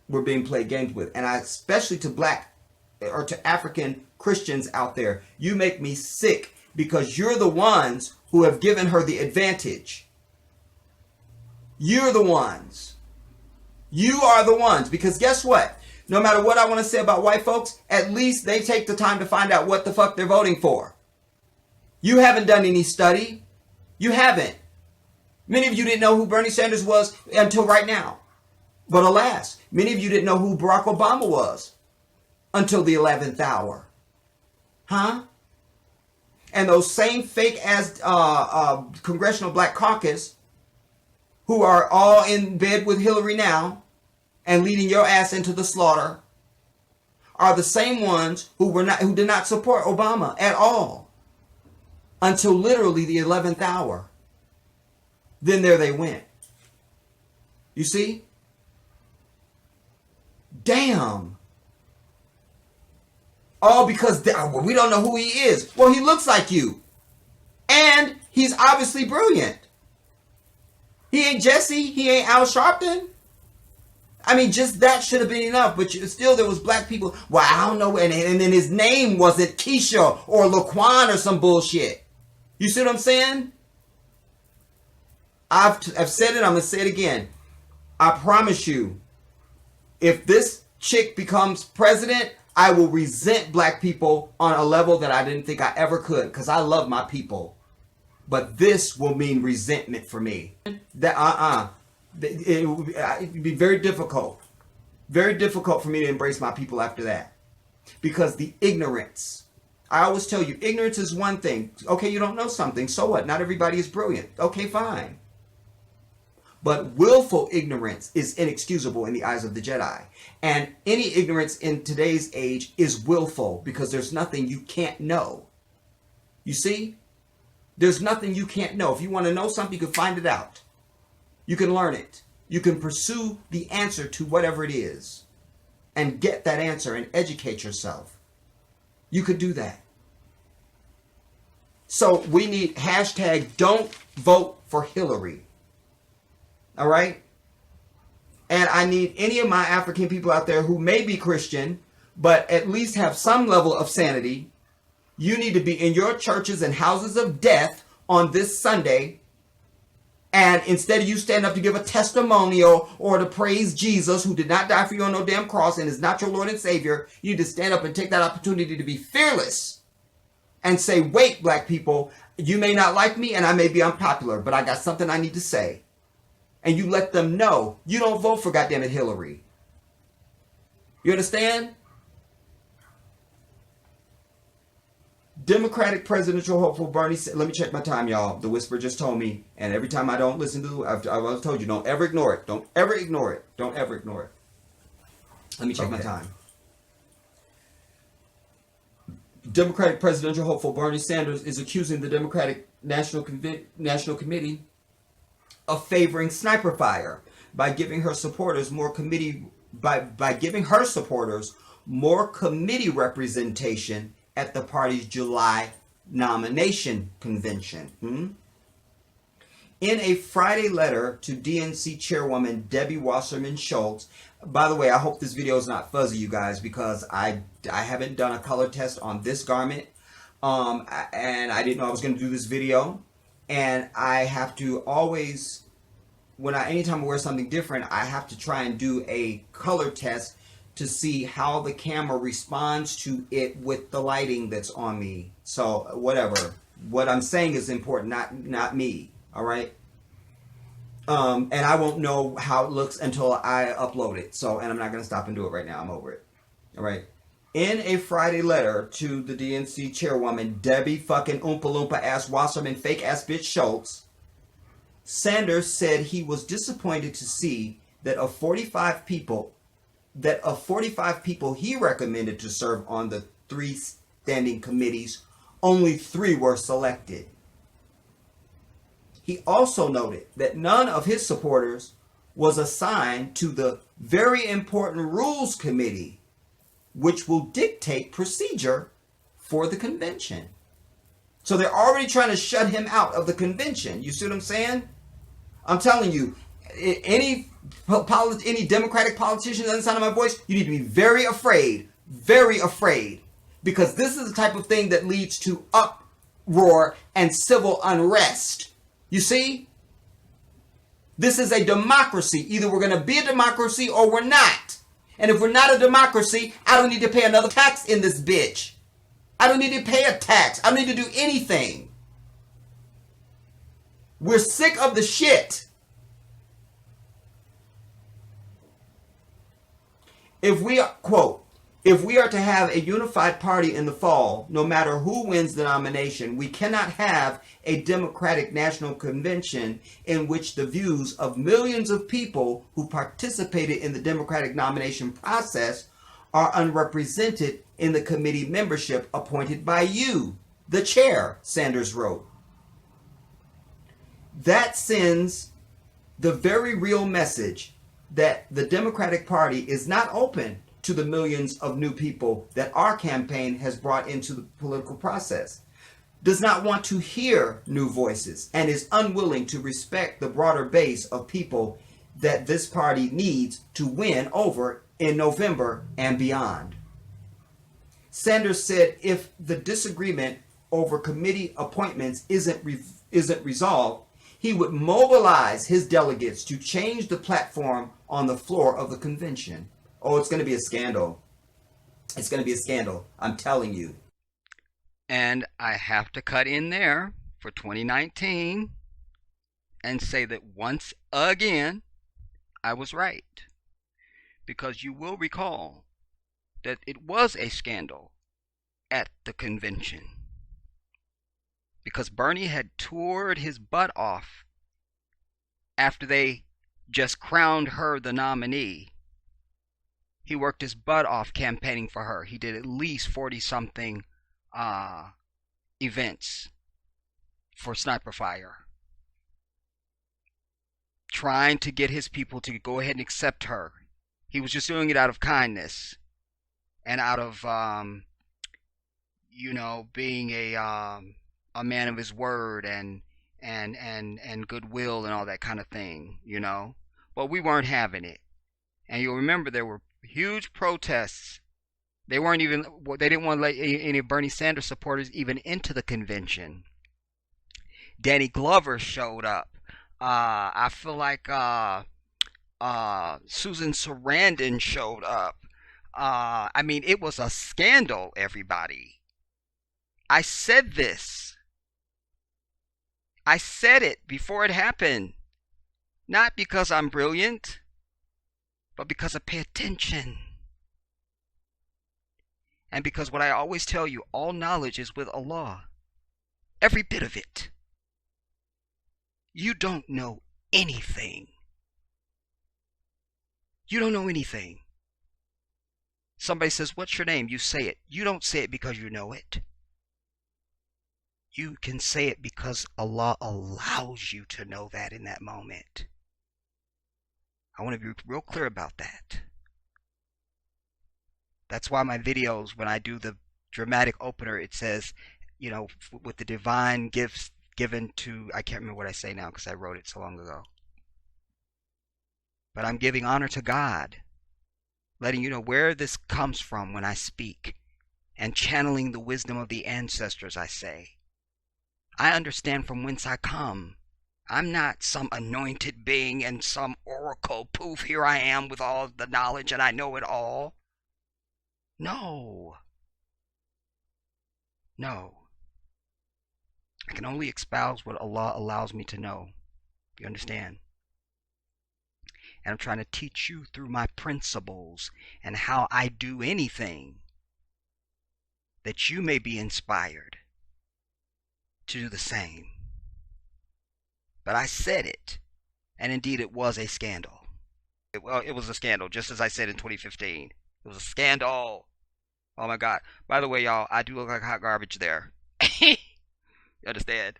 We're being played games with. And especially to black or to African Christians out there, you make me sick because you're the ones who have given her the advantage. You're the ones. You are the ones. Because guess what? No matter what I want to say about white folks, at least they take the time to find out what the fuck they're voting for. You haven't done any study. You haven't. Many of you didn't know who Bernie Sanders was until right now. But alas, many of you didn't know who Barack Obama was until the 11th hour. Huh? And those same fake ass Congressional Black Caucus who are all in bed with Hillary now and leading your ass into the slaughter are the same ones who did not support Obama at all until literally the 11th hour. Then there they went. You see? Damn. All because we don't know who he is. Well, he looks like you. And he's obviously brilliant. He ain't Jesse. He ain't Al Sharpton. I mean, just that should have been enough. But still, there was black people. Well, I don't know. And then his name wasn't Keisha or Laquan or some bullshit. You see what I'm saying? I've said it. I'm going to say it again. I promise you, if this chick becomes president, I will resent black people on a level that I didn't think I ever could, because I love my people. But this will mean resentment for me. That it would be very difficult for me to embrace my people after that, because the ignorance. I always tell you, ignorance is one thing. Okay, you don't know something, so what? Not everybody is brilliant. Okay, fine. But willful ignorance is inexcusable in the eyes of the Jedi. And any ignorance in today's age is willful, because there's nothing you can't know. You see? There's nothing you can't know. If you want to know something, you can find it out. You can learn it. You can pursue the answer to whatever it is and get that answer and educate yourself. You could do that. So we need hashtag don't vote for Hillary. All right? And I need any of my African people out there who may be Christian, but at least have some level of sanity. You need to be in your churches and houses of death on this Sunday. And instead of you stand up to give a testimonial or to praise Jesus, who did not die for you on no damn cross and is not your Lord and Savior, you need to stand up and take that opportunity to be fearless and say, wait, black people, you may not like me and I may be unpopular, but I got something I need to say. And you let them know you don't vote for goddammit Hillary. You understand? Democratic presidential hopeful Bernie. Let me check my time, y'all. The whisper just told me, and every time I don't listen to I've told you, don't ever ignore it. Don't ever ignore it. Don't ever ignore it. Let me check my time. Democratic presidential hopeful Bernie Sanders is accusing the Democratic National Committee of favoring sniper fire by giving her supporters more committee representation at the party's July nomination convention. In a Friday letter to DNC chairwoman Debbie Wasserman Schultz, by the way, I hope this video is not fuzzy, you guys, because I haven't done a color test on this garment, And I didn't know I was going to do this video. And I have to always, anytime I wear something different, I have to try and do a color test to see how the camera responds to it with the lighting that's on me. So whatever. What I'm saying is important, not me. All right. And I won't know how it looks until I upload it. So, and I'm not going to stop and do it right now. I'm over it. All right. In a Friday letter to the DNC chairwoman, Debbie fucking Oompa Loompa ass Wasserman fake ass bitch Schultz, Sanders said he was disappointed to see that of 45 people he recommended to serve on the 3 standing committees, only 3 were selected. He also noted that none of his supporters was assigned to the very important Rules Committee, which will dictate procedure for the convention. So they're already trying to shut him out of the convention. You see what I'm saying? I'm telling you, any Democratic politician that doesn't sound my voice, you need to be very afraid, because this is the type of thing that leads to uproar and civil unrest. You see? This is a democracy. Either we're going to be a democracy or we're not. And if we're not a democracy, I don't need to pay another tax in this bitch. I don't need to pay a tax. I don't need to do anything. We're sick of the shit. If we are, quote, if we are to have a unified party in the fall, no matter who wins the nomination, we cannot have a Democratic National Convention in which the views of millions of people who participated in the Democratic nomination process are unrepresented in the committee membership appointed by you, the chair, Sanders wrote. That sends the very real message that the Democratic Party is not open to the millions of new people that our campaign has brought into the political process, does not want to hear new voices, and is unwilling to respect the broader base of people that this party needs to win over in November and beyond. Sanders said if the disagreement over committee appointments isn't resolved, he would mobilize his delegates to change the platform on the floor of the convention. Oh, it's going to be a scandal. It's going to be a scandal. I'm telling you. And I have to cut in there for 2019 and say that once again, I was right. Because you will recall that it was a scandal at the convention. Because Bernie had toured his butt off after they just crowned her the nominee. He worked his butt off campaigning for her. He did at least 40-something events for Sniper Fire, trying to get his people to go ahead and accept her. He was just doing it out of kindness and out of, being a man of his word and goodwill and all that kind of thing, But we weren't having it. And you'll remember there were huge protests. They didn't want to let any Bernie Sanders supporters even into the convention. Danny Glover showed up. I feel like Susan Sarandon showed up. It was a scandal, everybody. I said this. I said it before it happened. Not because I'm brilliant, but because I pay attention. And because what I always tell you, all knowledge is with Allah. Every bit of it. You don't know anything. You don't know anything. Somebody says, what's your name? You say it. You don't say it because you know it. You can say it because Allah allows you to know that in that moment. I want to be real clear about that. That's why my videos, when I do the dramatic opener, it says, with the divine gifts given to, I can't remember what I say now because I wrote it so long ago. But I'm giving honor to God, letting you know where this comes from when I speak. and channeling the wisdom of the ancestors, I say. I understand from whence I come. I'm not some anointed being and some oracle. Poof, here I am with all the knowledge and I know it all. No. No. I can only espouse what Allah allows me to know. You understand? And I'm trying to teach you through my principles and how I do anything that you may be inspired to do the same. But I said it, and indeed it was a scandal. It was a scandal, just as I said in 2015. It was a scandal. Oh my God. By the way, y'all, I do look like hot garbage there. You understand?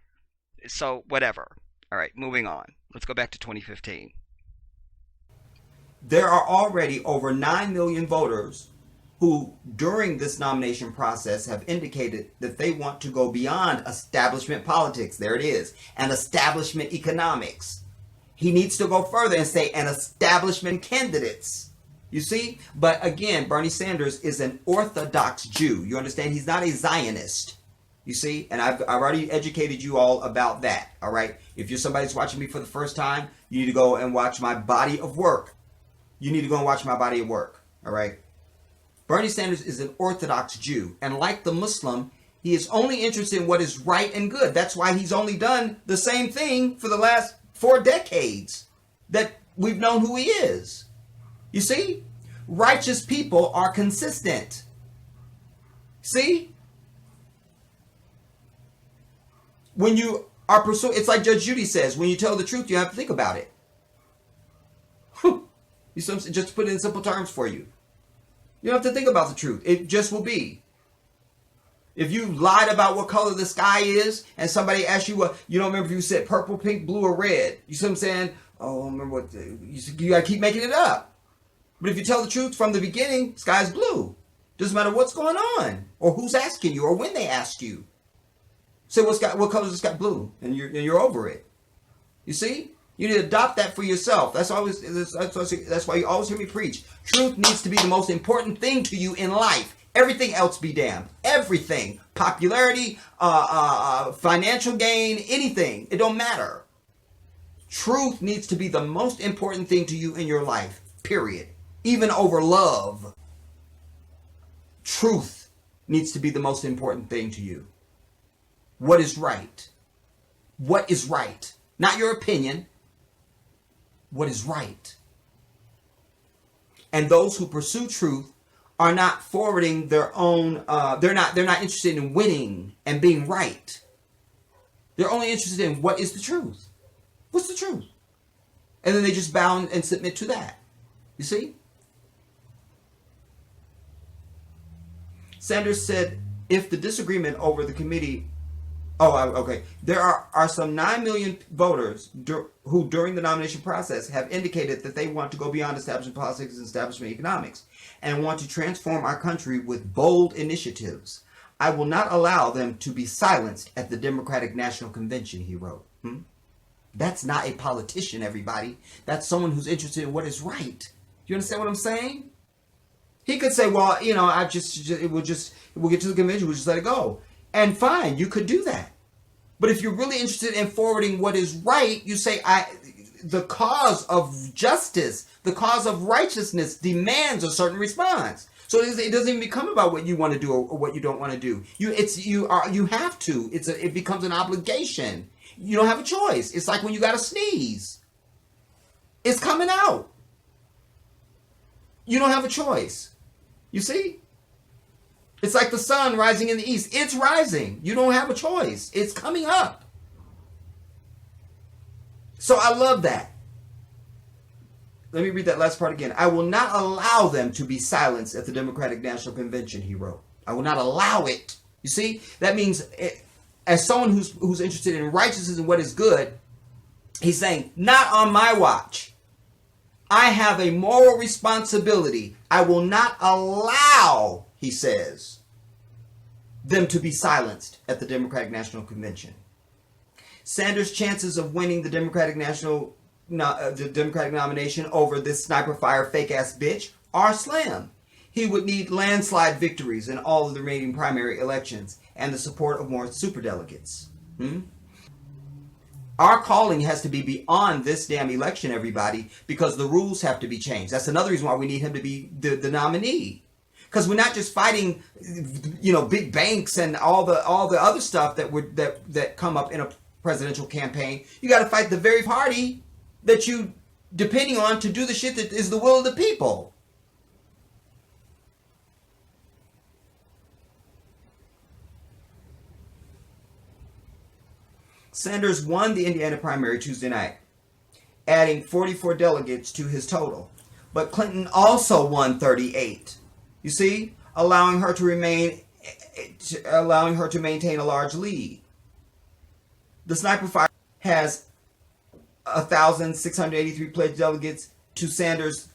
So, whatever. All right, moving on. Let's go back to 2015. There are already over 9 million voters who, during this nomination process, have indicated that they want to go beyond establishment politics. There it is. And establishment economics. He needs to go further and say an establishment candidates. You see? But again, Bernie Sanders is an Orthodox Jew. You understand? He's not a Zionist. You see? And I've already educated you all about that. All right? If you're somebody who's watching me for the first time, you need to go and watch my body of work. You need to go and watch my body of work. All right? Bernie Sanders is an Orthodox Jew. And like the Muslim, he is only interested in what is right and good. That's why he's only done the same thing for the last 4 decades that we've known who he is. You see? Righteous people are consistent. See? When you are pursuing, it's like Judge Judy says, when you tell the truth, you have to think about it. Just to put it in simple terms for you. You don't have to think about the truth. It just will be. If you lied about what color the sky is, and somebody asked you, you don't remember if you said purple, pink, blue, or red. You see what I'm saying? Oh, I don't remember what, you got to keep making it up. But if you tell the truth from the beginning, sky's blue. Doesn't matter what's going on, or who's asking you, or when they asked you. Say, what color is the sky? Blue, and you're over it. You see? You need to adopt that for yourself. That's why you always hear me preach. Truth needs to be the most important thing to you in life. Everything else be damned. Everything. Popularity, financial gain, anything. It don't matter. Truth needs to be the most important thing to you in your life. Period. Even over love. Truth needs to be the most important thing to you. What is right? What is right? Not your opinion. What is right? And those who pursue truth are not forwarding their own, they're not interested in winning and being right. They're only interested in what is the truth. What's the truth? And then they just bow and submit to that. You see? Sanders said, if the disagreement over the committee, okay. There are some 9 million voters who, during the nomination process, have indicated that they want to go beyond establishment politics and establishment economics and want to transform our country with bold initiatives. I will not allow them to be silenced at the Democratic National Convention, he wrote. That's not a politician, everybody. That's someone who's interested in what is right. You understand what I'm saying? He could say, well, we'll get to the convention, we'll just let it go. And fine, you could do that. But if you're really interested in forwarding what is right, you say, the cause of justice, the cause of righteousness demands a certain response. So it doesn't even become about what you want to do or what you don't want to do. You have to. It becomes an obligation. You don't have a choice. It's like when you got to sneeze. It's coming out. You don't have a choice. You see? It's like the sun rising in the east. It's rising. You don't have a choice. It's coming up. So I love that. Let me read that last part again. I will not allow them to be silenced at the Democratic National Convention, he wrote. I will not allow it. You see? That means as someone who's interested in righteousness and what is good, he's saying, not on my watch. I have a moral responsibility. I will not allow, he says, them to be silenced at the Democratic National Convention. Sanders' chances of winning the Democratic nomination over this sniper fire fake ass bitch are slim. he would need landslide victories in all of the remaining primary elections and the support of more superdelegates. Our calling has to be beyond this damn election, everybody, because the rules have to be changed. That's another reason why we need him to be the nominee. Because we're not just fighting, big banks and all the other stuff that come up in a presidential campaign. You got to fight the very party that you depending on to do the shit that is the will of the people. Sanders won the Indiana primary Tuesday night, adding 44 delegates to his total. But Clinton also won 38. You see, allowing her to maintain a large lead. The sniper fire has 1,683 pledged delegates to Sanders'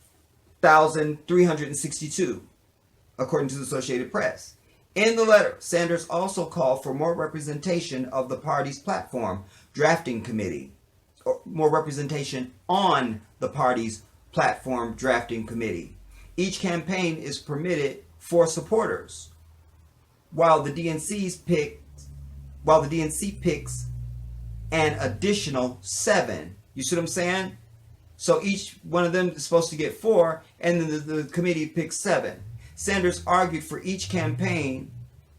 1,362, according to the Associated Press. In the letter, Sanders also called for more representation of the party's platform drafting committee, or more representation on the party's platform drafting committee. Each campaign is permitted 4 supporters, while the DNC picks an additional 7. You see what I'm saying? So each one of them is supposed to get 4, and then the committee picks 7. Sanders argued for each campaign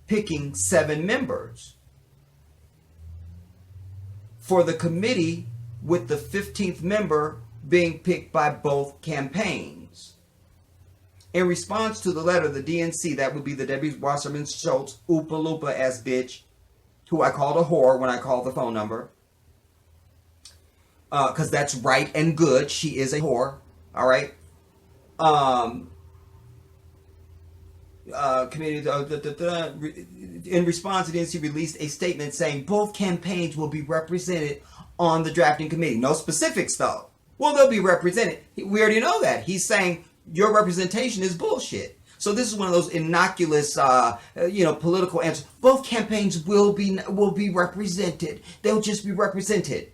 picking 7 members. For the committee, with the 15th member being picked by both campaigns. In response to the letter, the DNC, that would be the Debbie Wasserman Schultz Oopa Loopa ass bitch, who I called a whore when I called the phone number. Because that's right and good. She is a whore. All right. Committee in response, the DNC released a statement saying both campaigns will be represented on the drafting committee. No specifics though. Well, they'll be represented. We already know that. He's saying your representation is bullshit. So this is one of those innocuous, political answers. Both campaigns will be represented. They'll just be represented.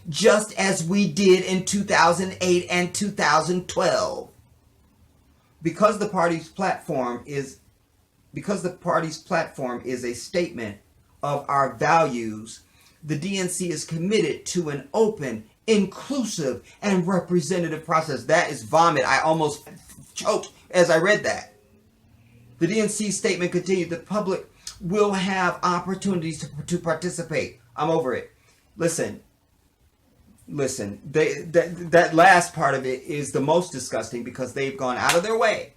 Just as we did in 2008 and 2012. Because the party's platform is a statement of our values, the DNC is committed to an open, inclusive, and representative process. That is vomit. I almost choked as I read that. The DNC statement continued, the public will have opportunities to participate. I'm over it. Listen, that last part of it is the most disgusting because they've gone out of their way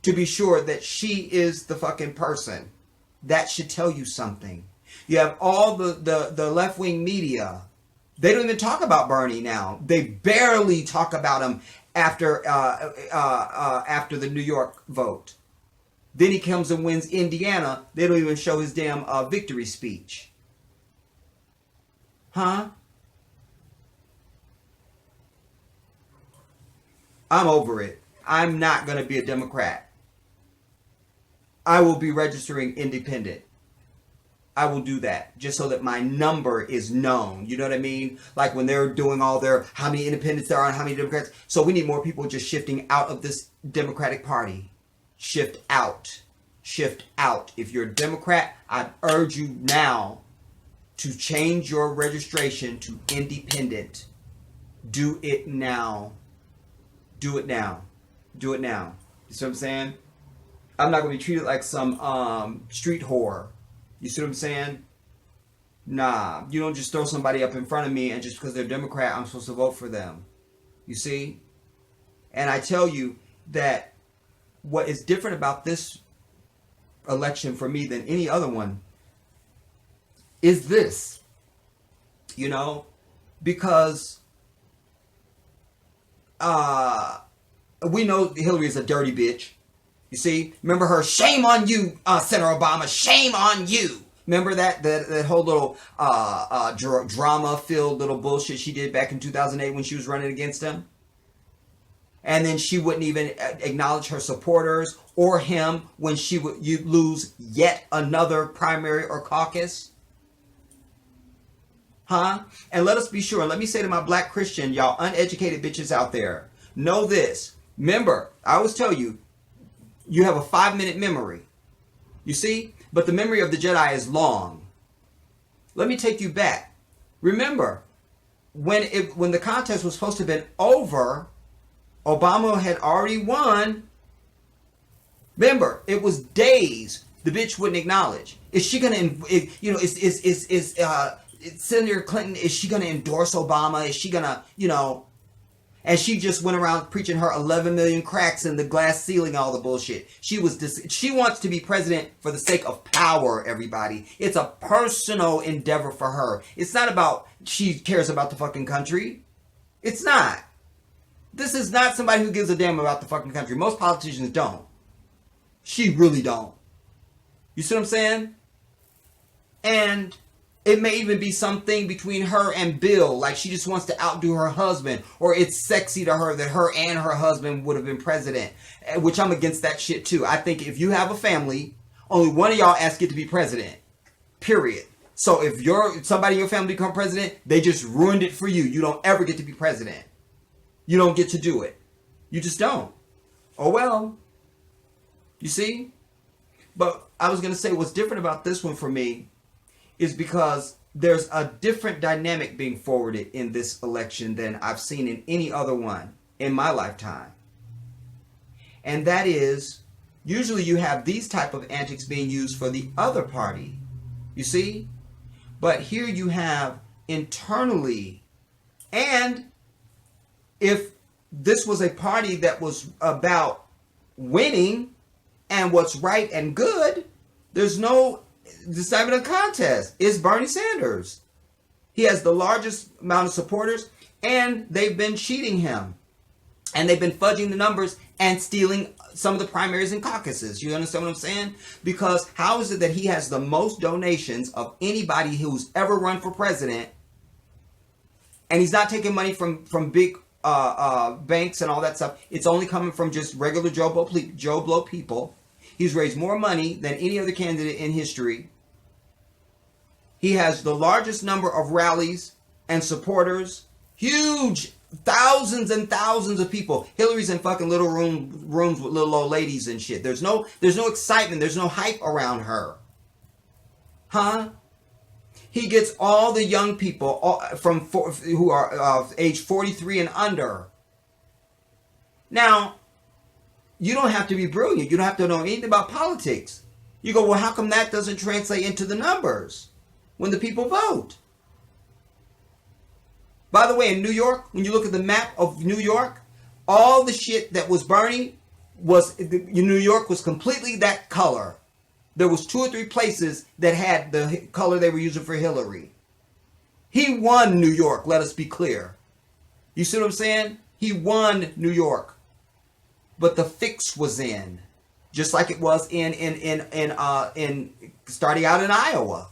to be sure that she is the fucking person. That should tell you something. You have all the left-wing media. They don't even talk about Bernie now. They barely talk about him after the New York vote. Then he comes and wins Indiana. They don't even show his damn victory speech. Huh? I'm over it. I'm not going to be a Democrat. I will be registering independent. I will do that just so that my number is known. You know what I mean? Like when they're doing all their how many independents there are and how many Democrats. So we need more people just shifting out of this Democratic Party. Shift out. Shift out. If you're a Democrat, I urge you now to change your registration to independent. Do it now. Do it now. Do it now. You see what I'm saying? I'm not going to be treated like some street whore. You see what I'm saying? Nah. You don't just throw somebody up in front of me and just because they're Democrat, I'm supposed to vote for them. You see? And I tell you that what is different about this election for me than any other one is this, because we know Hillary is a dirty bitch. You see, remember her, shame on you, Senator Obama, shame on you. Remember that whole little drama-filled little bullshit she did back in 2008 when she was running against him? And then she wouldn't even acknowledge her supporters or him when she would lose yet another primary or caucus. Huh? And let us be sure, let me say to my black Christian, y'all uneducated bitches out there, know this. Remember, I always tell you, you have a 5-minute memory. You see? But the memory of the Jedi is long. Let me take you back. Remember, when the contest was supposed to have been over, Obama had already won. Remember, it was days the bitch wouldn't acknowledge. Is she gonna, is Senator Clinton, is she gonna endorse Obama? Is she gonna, and she just went around preaching her 11 million cracks in the glass ceiling, all the bullshit. She wants to be president for the sake of power, everybody. It's a personal endeavor for her. It's not about she cares about the fucking country. It's not. This is not somebody who gives a damn about the fucking country. Most politicians don't. She really don't. You see what I'm saying? And it may even be something between her and Bill, like she just wants to outdo her husband, or it's sexy to her that her and her husband would have been president, which I'm against that shit too. I think if you have a family, only one of y'all ask it to be president, period. So if somebody in your family become president, they just ruined it for you. You don't ever get to be president. You don't get to do it. You just don't. Oh well. You see? But I was going to say what's different about this one for me is because there's a different dynamic being forwarded in this election than I've seen in any other one in my lifetime. And that is, usually you have these type of antics being used for the other party. You see? But here you have internally, and if this was a party that was about winning and what's right and good, there's no, it's not even a contest. It's Bernie Sanders. He has the largest amount of supporters, and they've been cheating him. And they've been fudging the numbers and stealing some of the primaries and caucuses. You understand what I'm saying? Because how is it that he has the most donations of anybody who's ever run for president, and he's not taking money from big banks and all that stuff? It's only coming from just regular Joe Blow people. He's raised more money than any other candidate in history. He has the largest number of rallies and supporters. Huge. Thousands and thousands of people. Hillary's in fucking little rooms with little old ladies and shit. There's no excitement. There's no hype around her. Huh? He gets all the young people who are age 43 and under. Now, you don't have to be brilliant. You don't have to know anything about politics. You go, well, how come that doesn't translate into the numbers when the people vote? By the way, in New York, when you look at the map of New York, all the shit that was Bernie New York was completely that color. There was 2 or 3 places that had the color they were using for Hillary. He won New York, let us be clear. You see what I'm saying? He won New York. But the fix was in, just like it was in starting out in Iowa.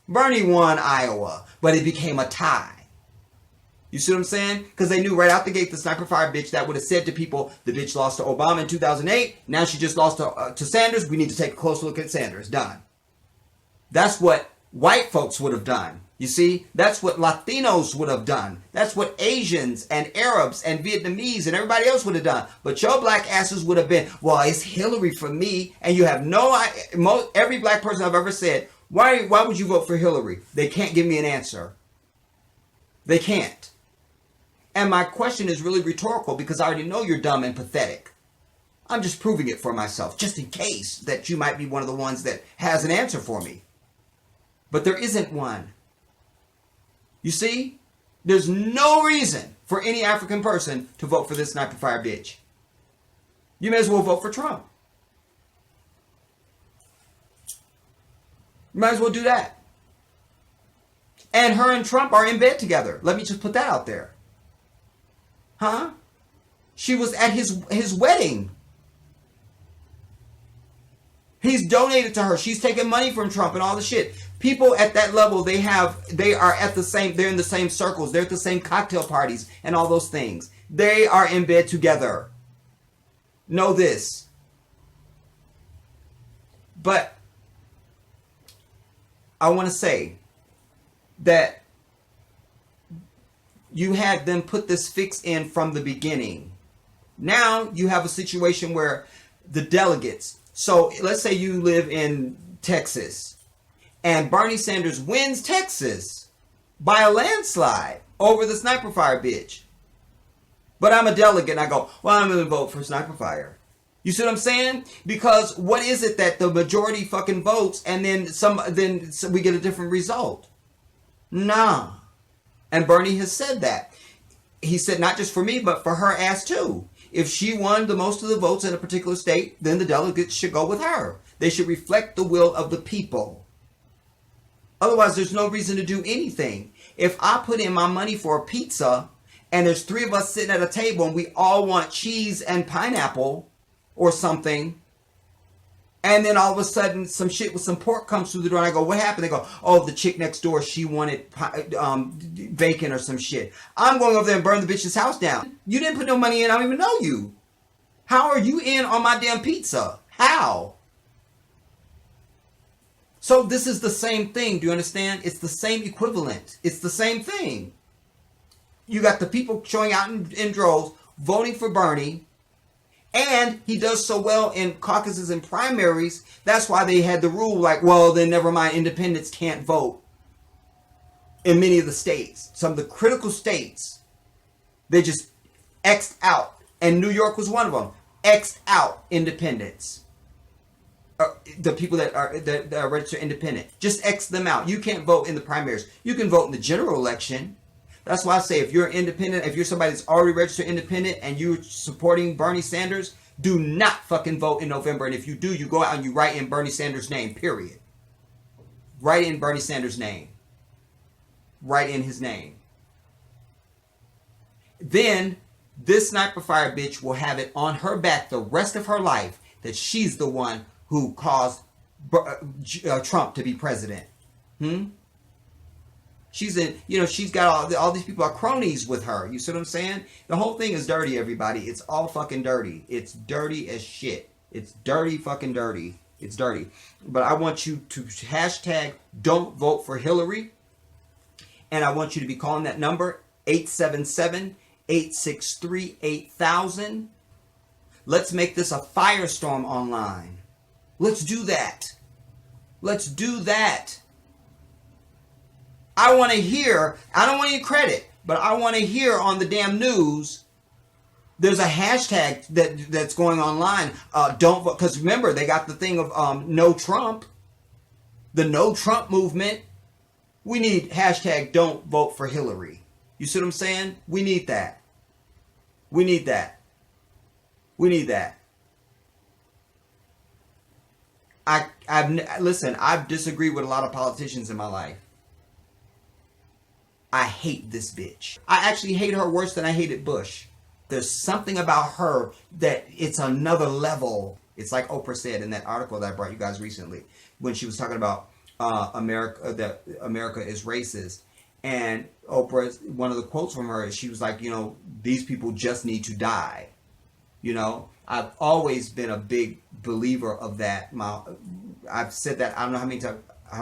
Bernie won Iowa, but it became a tie. You see what I'm saying? Because they knew right out the gate the sniper fire bitch that would have said to people, the bitch lost to Obama in 2008. Now she just lost to Sanders. We need to take a close look at Sanders. Done. That's what white folks would have done. You see? That's what Latinos would have done. That's what Asians and Arabs and Vietnamese and everybody else would have done. But your black asses would have been, well, it's Hillary for me. And you have every black person I've ever said, why would you vote for Hillary? They can't give me an answer. They can't. And my question is really rhetorical because I already know you're dumb and pathetic. I'm just proving it for myself, just in case that you might be one of the ones that has an answer for me. But there isn't one. You see? There's no reason for any African person to vote for this sniper fire bitch. You may as well vote for Trump. You might as well do that. And her and Trump are in bed together. Let me just put that out there. Huh? She was at his wedding. He's donated to her. She's taking money from Trump and all the shit. People at that level, they're in the same circles. They're at the same cocktail parties and all those things. They are in bed together. Know this. But I want to say that You had them put this fix in from the beginning. Now you have a situation where the delegates, so let's say you live in Texas and Bernie Sanders wins Texas by a landslide over the Sniper Fire bitch. But I'm a delegate and I go, well, I'm going to vote for Sniper Fire. You see what I'm saying? Because what is it that the majority fucking votes and then we get a different result? Nah. And Bernie has said that. He said not just for me, but for her ass too. If she won the most of the votes in a particular state, then the delegates should go with her. They should reflect the will of the people. Otherwise, there's no reason to do anything. If I put in my money for a pizza and there's 3 of us sitting at a table and we all want cheese and pineapple or something, and then all of a sudden some shit with some pork comes through the door and I go, what happened? They go, oh, the chick next door, she wanted bacon or some shit. I'm going over there and burn the bitch's house down. You didn't put no money in. I don't even know you. How are you in on my damn pizza? How? So this is the same thing. Do you understand? It's the same equivalent. It's the same thing. You got the people showing out in droves, voting for Bernie. And he does so well in caucuses and primaries. That's why they had the rule like, well, then never mind, independents can't vote in many of the states. Some of the critical states, they just X'd out. And New York was one of them. X'd out independents. The people that are registered independent. Just X them out. You can't vote in the primaries. You can vote in the general election. That's why I say if you're independent, if you're somebody that's already registered independent and you're supporting Bernie Sanders, do not fucking vote in November. And if you do, you go out and you write in Bernie Sanders' name, period. Write in Bernie Sanders' name. Write in his name. Then this Sniper Fire bitch will have it on her back the rest of her life that she's the one who caused Trump to be president. She's in, she's got all these people are cronies with her. You see what I'm saying? The whole thing is dirty, everybody. It's all fucking dirty. It's dirty as shit. It's dirty fucking dirty. It's dirty. But I want you to hashtag don't vote for Hillary. And I want you to be calling that number 877-863-8000. Let's make this a firestorm online. Let's do that. Let's do that. I want to hear, I don't want any credit, but I want to hear on the damn news, there's a hashtag that's going online, don't vote, because remember, they got the thing of no Trump, the no Trump movement. We need hashtag don't vote for Hillary. You see what I'm saying? We need that. We need that. We need that. I've disagreed with a lot of politicians in my life. I hate this bitch. I actually hate her worse than I hated Bush. There's something about her that it's another level. It's like Oprah said in that article that I brought you guys recently when she was talking about America, that America is racist. And Oprah, one of the quotes from her, she was like, these people just need to die. I've always been a big believer of that. I've said that, I don't know how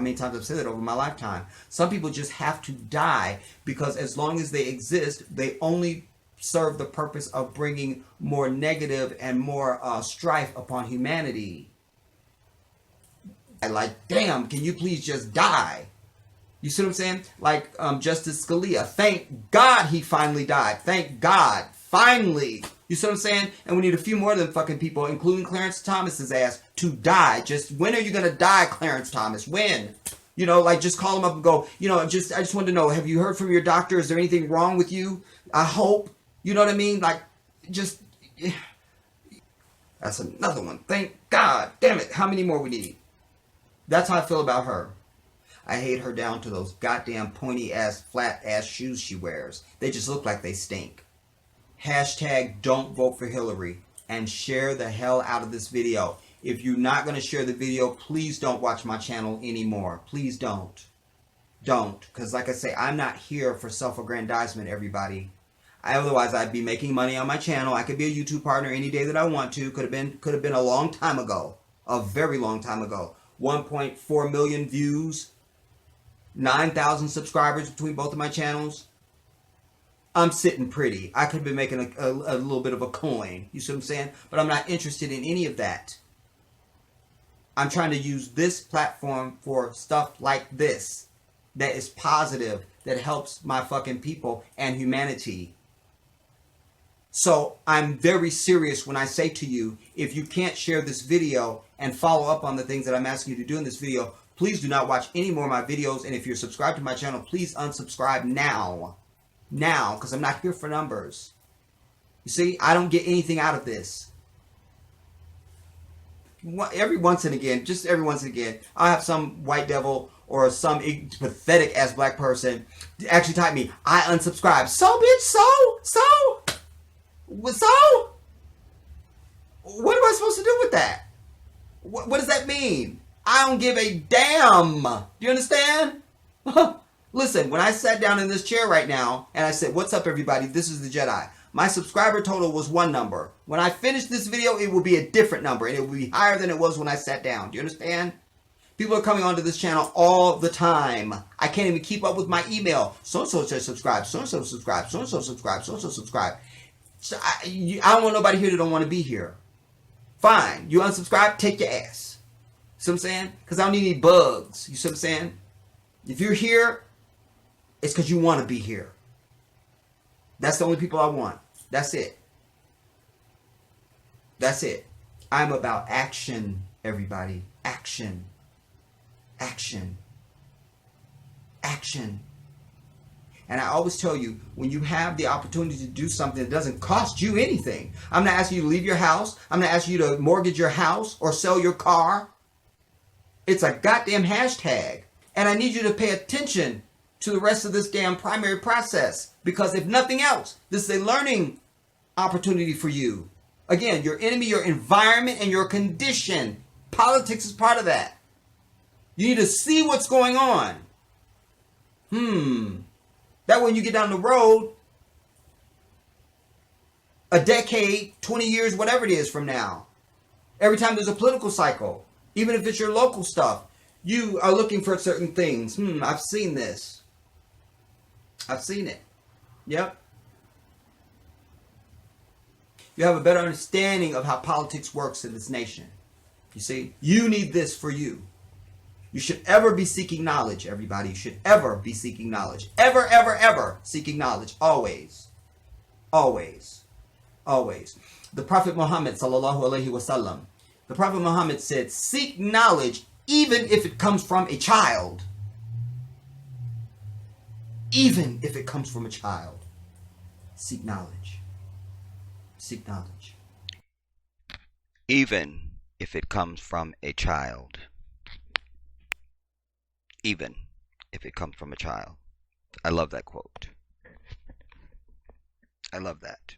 many times I've said it over my lifetime. Some people just have to die because as long as they exist, they only serve the purpose of bringing more negative and more strife upon humanity. Like, damn, can you please just die? You see what I'm saying? Like Justice Scalia. Thank God he finally died. Thank God. Finally. You see what I'm saying? And we need a few more of them fucking people, including Clarence Thomas's ass, to die. Just when are you going to die, Clarence Thomas? When? Just call him up and go, I just wanted to know, have you heard from your doctor? Is there anything wrong with you? I hope. You know what I mean? That's another one. Thank God. Damn it. How many more we need? That's how I feel about her. I hate her down to those goddamn pointy ass, flat ass shoes she wears. They just look like they stink. Hashtag don't vote for Hillary and share the hell out of this video. If you're not going to share the video, please don't watch my channel anymore. Please don't. Don't. Because like I say, I'm not here for self-aggrandizement, everybody. Otherwise, I'd be making money on my channel. I could be a YouTube partner any day that I want to. Could have been a long time ago. A very long time ago. 1.4 million views. 9,000 subscribers between both of my channels. I'm sitting pretty. I could be making a little bit of a coin. You see what I'm saying? But I'm not interested in any of that. I'm trying to use this platform for stuff like this that is positive, that helps my fucking people and humanity. So I'm very serious when I say to you, if you can't share this video and follow up on the things that I'm asking you to do in this video, please do not watch any more of my videos. And if you're subscribed to my channel, please unsubscribe now. Now, because I'm not here for numbers. You see, I don't get anything out of this. Every once and again, just every once and again, I'll have some white devil or some pathetic ass black person actually type me, I unsubscribe. So bitch, so what am I supposed to do with that? What does that mean? I don't give a damn. Do you understand? Listen, when I sat down in this chair right now and I said, what's up everybody, this is the Jedi. My subscriber total was one number. When I finish this video, it will be a different number and it will be higher than it was when I sat down. Do you understand? People are coming onto this channel all the time. I can't even keep up with my email. So-and-so says subscribe, so-and-so subscribe, so-and-so subscribe, so-and-so subscribe. So I don't want nobody here that don't want to be here. Fine. You unsubscribe, take your ass. See what I'm saying? Because I don't need any bugs. You see what I'm saying? If you're here, it's because you want to be here. That's the only people I want. That's it. That's it. I'm about action, everybody. Action. Action. Action. And I always tell you, when you have the opportunity to do something that doesn't cost you anything. I'm not asking you to leave your house. I'm not asking you to mortgage your house or sell your car. It's a goddamn hashtag. And I need you to pay attention to the rest of this damn primary process. Because if nothing else, this is a learning opportunity for you. Again, your enemy, your environment, and your condition. Politics is part of that. You need to see what's going on. That when you get down the road, a decade, 20 years, whatever it is from now, every time there's a political cycle, even if it's your local stuff, you are looking for certain things. I've seen this. I've seen it. Yep. You have a better understanding of how politics works in this nation. You see, you need this for you. You should ever be seeking knowledge, everybody. You should ever be seeking knowledge. Ever, ever, ever seeking knowledge. Always. Always. Always. The Prophet Muhammad, sallallahu alaihi wasallam, the Prophet Muhammad said, seek knowledge even if it comes from a child. Even if it comes from a child. Seek knowledge. Seek knowledge. Even if it comes from a child. Even if it comes from a child. I love that quote. I love that.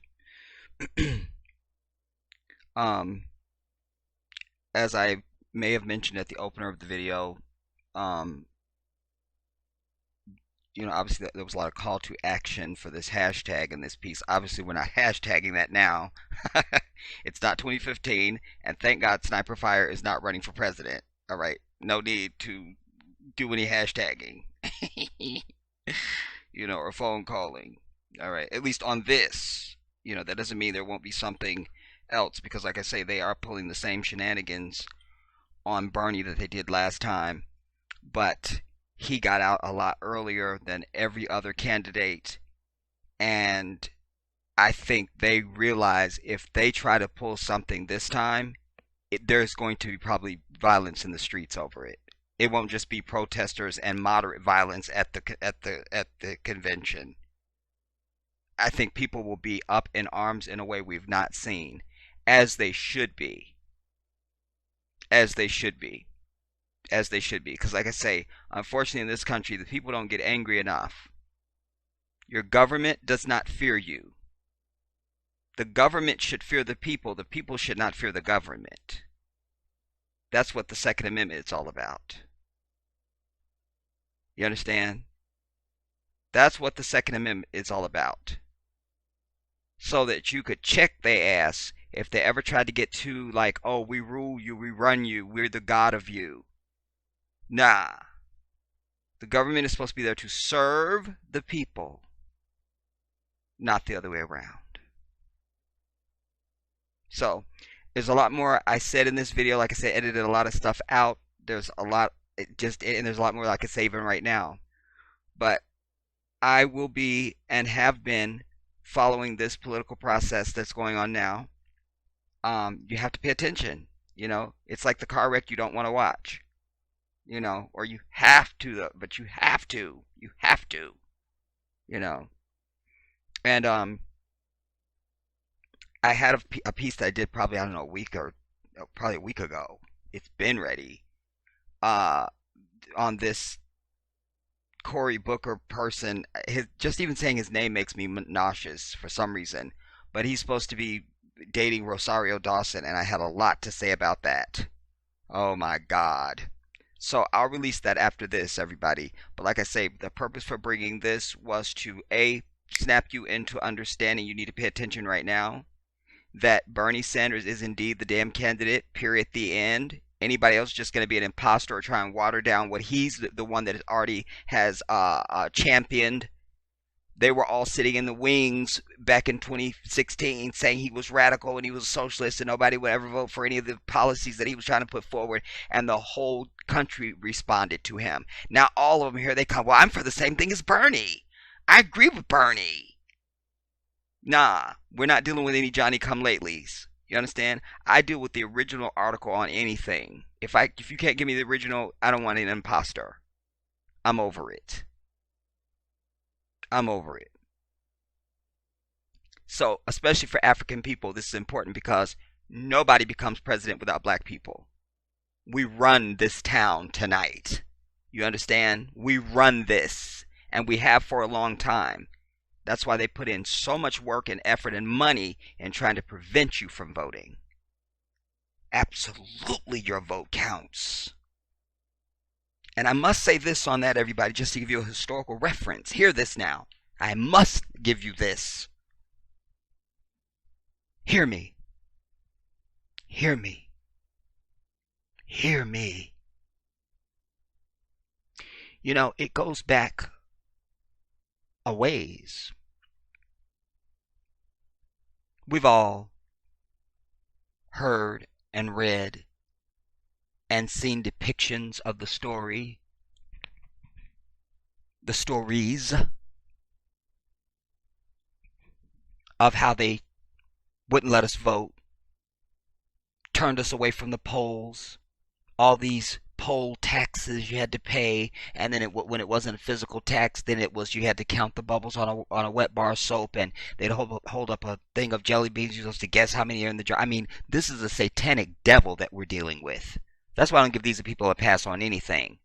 As I may have mentioned at the opener of the video, obviously there was a lot of call to action for this hashtag in this piece. Obviously, we're not hashtagging that now. It's not 2015, and thank God Sniper Fire is not running for president. All right, no need to do any hashtagging, or phone calling. All right, at least on this. That doesn't mean there won't be something else, because like I say, they are pulling the same shenanigans on Bernie that they did last time, but he got out a lot earlier than every other candidate, and I think they realize if they try to pull something this time, there's going to be probably violence in the streets over it. It won't just be protesters and moderate violence at the convention. I think people will be up in arms in a way we've not seen, as they should be. As they should be. As they should be. Because like I say, unfortunately in this country, the people don't get angry enough. Your government does not fear you. The government should fear the people. The people should not fear the government. That's what the Second Amendment is all about. You understand? That's what the Second Amendment is all about. So that you could check their ass if they ever tried to get too like, oh, we rule you, we run you, we're the God of you. Nah. The government is supposed to be there to serve the people. not the other way around. So there's a lot more I said in this video. Like I said, edited a lot of stuff out. There's a lot, and there's a lot more I could say even right now. But I will be and have been following this political process that's going on now. You have to pay attention. It's like the car wreck you don't want to watch. Or you have to, but you have to. You have to. And I had a piece that I did probably, I don't know, probably a week ago. It's been ready. On this Cory Booker person. Just even saying his name makes me nauseous for some reason. But he's supposed to be dating Rosario Dawson, and I had a lot to say about that. Oh my God. So I'll release that after this, everybody. But like I say, the purpose for bringing this was to snap you into understanding you need to pay attention right now that Bernie Sanders is indeed the damn candidate, period, the end. Anybody else just going to be an imposter or try and water down what he's the one that already has championed. They were all sitting in the wings back in 2016 saying he was radical and he was a socialist and nobody would ever vote for any of the policies that he was trying to put forward, and the whole country responded to him. Now all of them here they come, well, I'm for the same thing as Bernie. I agree with Bernie. Nah, we're not dealing with any Johnny-come-latelys. You understand? I deal with the original article on anything. If you can't give me the original, I don't want an imposter. I'm over it. I'm over it. So, especially for African people, this is important because nobody becomes president without black people. We run this town tonight. You understand? We run this, and we have for a long time. That's why they put in so much work and effort and money in trying to prevent you from voting. Absolutely, your vote counts. And I must say this on that, everybody, just to give you a historical reference. Hear this now. I must give you this. Hear me. Hear me. Hear me. It goes back a ways. We've all heard and read and seen depictions of the stories of how they wouldn't let us vote, turned us away from the polls, all these poll taxes you had to pay, and then when it wasn't a physical tax, then it was you had to count the bubbles on a wet bar of soap, and they'd hold up a thing of jelly beans. You're supposed to guess how many are in the jar. I mean, this is a satanic devil that we're dealing with. That's why I don't give these people a pass on anything.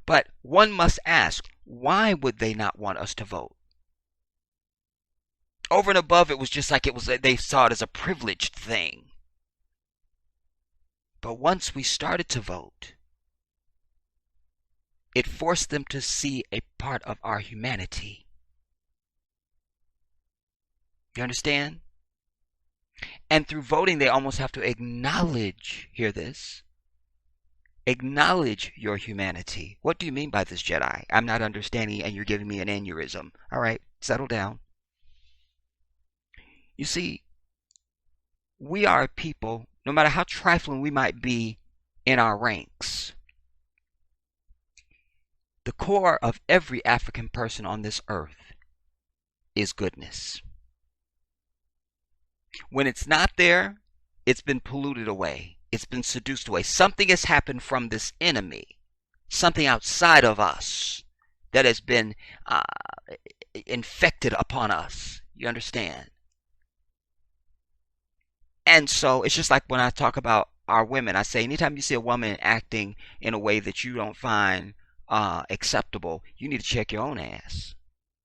But one must ask, why would they not want us to vote? Over and above, it was just like they saw it as a privileged thing. But once we started to vote, it forced them to see a part of our humanity. You understand? And through voting, they almost have to acknowledge, hear this, acknowledge your humanity. What do you mean by this, Jedi? I'm not understanding and you're giving me an aneurysm. All right, settle down. You see, we are a people, no matter how trifling we might be in our ranks, the core of every African person on this earth is goodness. When it's not there, it's been polluted away. It's been seduced away. Something has happened from this enemy, something outside of us that has been infected upon us. You understand? And so it's just like when I talk about our women, I say anytime you see a woman acting in a way that you don't find acceptable, you need to check your own ass.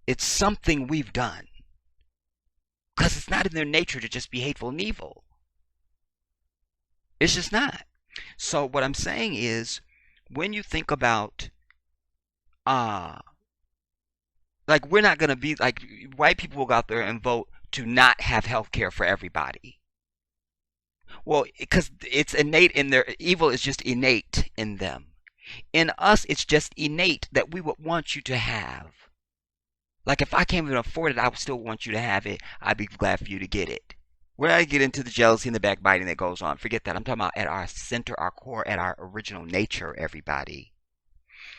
It's something we've done. Because it's not in their nature to just be hateful and evil. It's just not. So what I'm saying is, when you think about, like we're not going to be, like white people will go out there and vote to not have health care for everybody. Well, because it's innate in their, evil is just innate in them. In us, it's just innate that we would want you to have Like if I can't even afford it, I would still want you to have it. I'd be glad for you to get it. We're not get into the jealousy and the backbiting that goes on. Forget that. I'm talking about at our center, our core, at our original nature, everybody.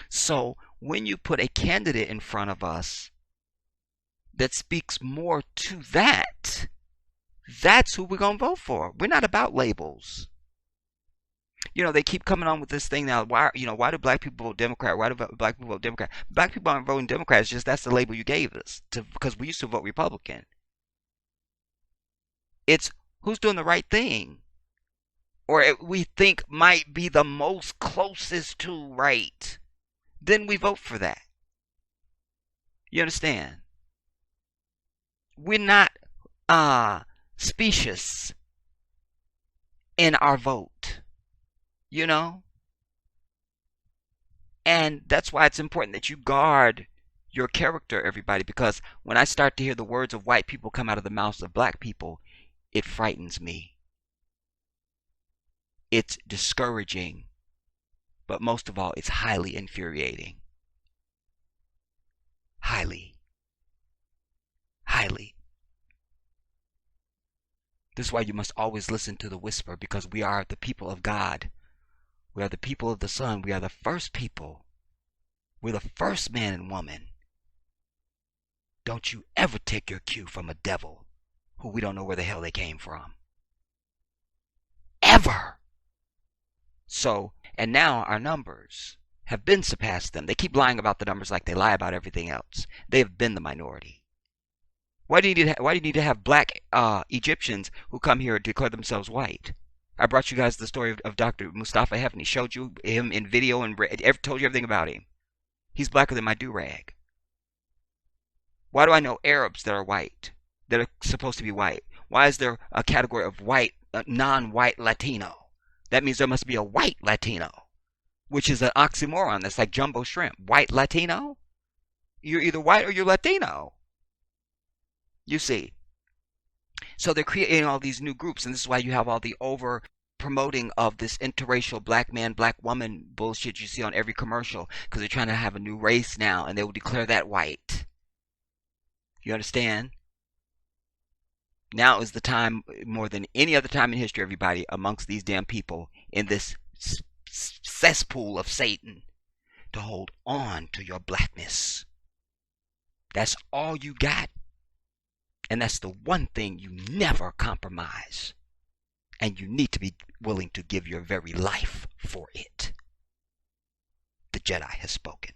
So when you put a candidate in front of us that speaks more to that, that's who we're going to vote for. We're not about labels. They keep coming on with this thing now. Why do black people vote Democrat? Why do black people vote Democrat? Black people aren't voting Democrat. It's just that's the label you gave us because we used to vote Republican. It's who's doing the right thing, or we think might be the most closest to right. Then we vote for that. You understand? We're not specious in our vote. And that's why it's important that you guard your character, everybody, because when I start to hear the words of white people come out of the mouths of black people, it frightens me. It's discouraging, but most of all, it's highly infuriating. Highly. This is why you must always listen to the whisper, because we are the people of God. We are the people of the Son. We are the first people. We're the first man and woman. Don't you ever take your cue from a devil who we don't know where the hell they came from. Ever. So, and now our numbers have been surpassed them. They keep lying about the numbers like they lie about everything else. They have been the minority. Why do you need to have black Egyptians who come here and declare themselves white? I brought you guys the story of Dr. Mustafa Hefni. Showed you him in video and told you everything about him. He's blacker than my do-rag. Why do I know Arabs that are white, that are supposed to be white? Why is there a category of white, non-white Latino? That means there must be a white Latino, which is an oxymoron. That's like jumbo shrimp. White Latino? You're either white or you're Latino. You see. So they're creating all these new groups, and this is why you have all the over promoting of this interracial black man, black woman bullshit you see on every commercial, because they're trying to have a new race now, and they will declare that white. You understand? Now is the time, more than any other time in history, everybody, amongst these damn people in this cesspool of Satan, to hold on to your blackness. That's all you got. And that's the one thing you never compromise. And you need to be willing to give your very life for it. The Jedi has spoken.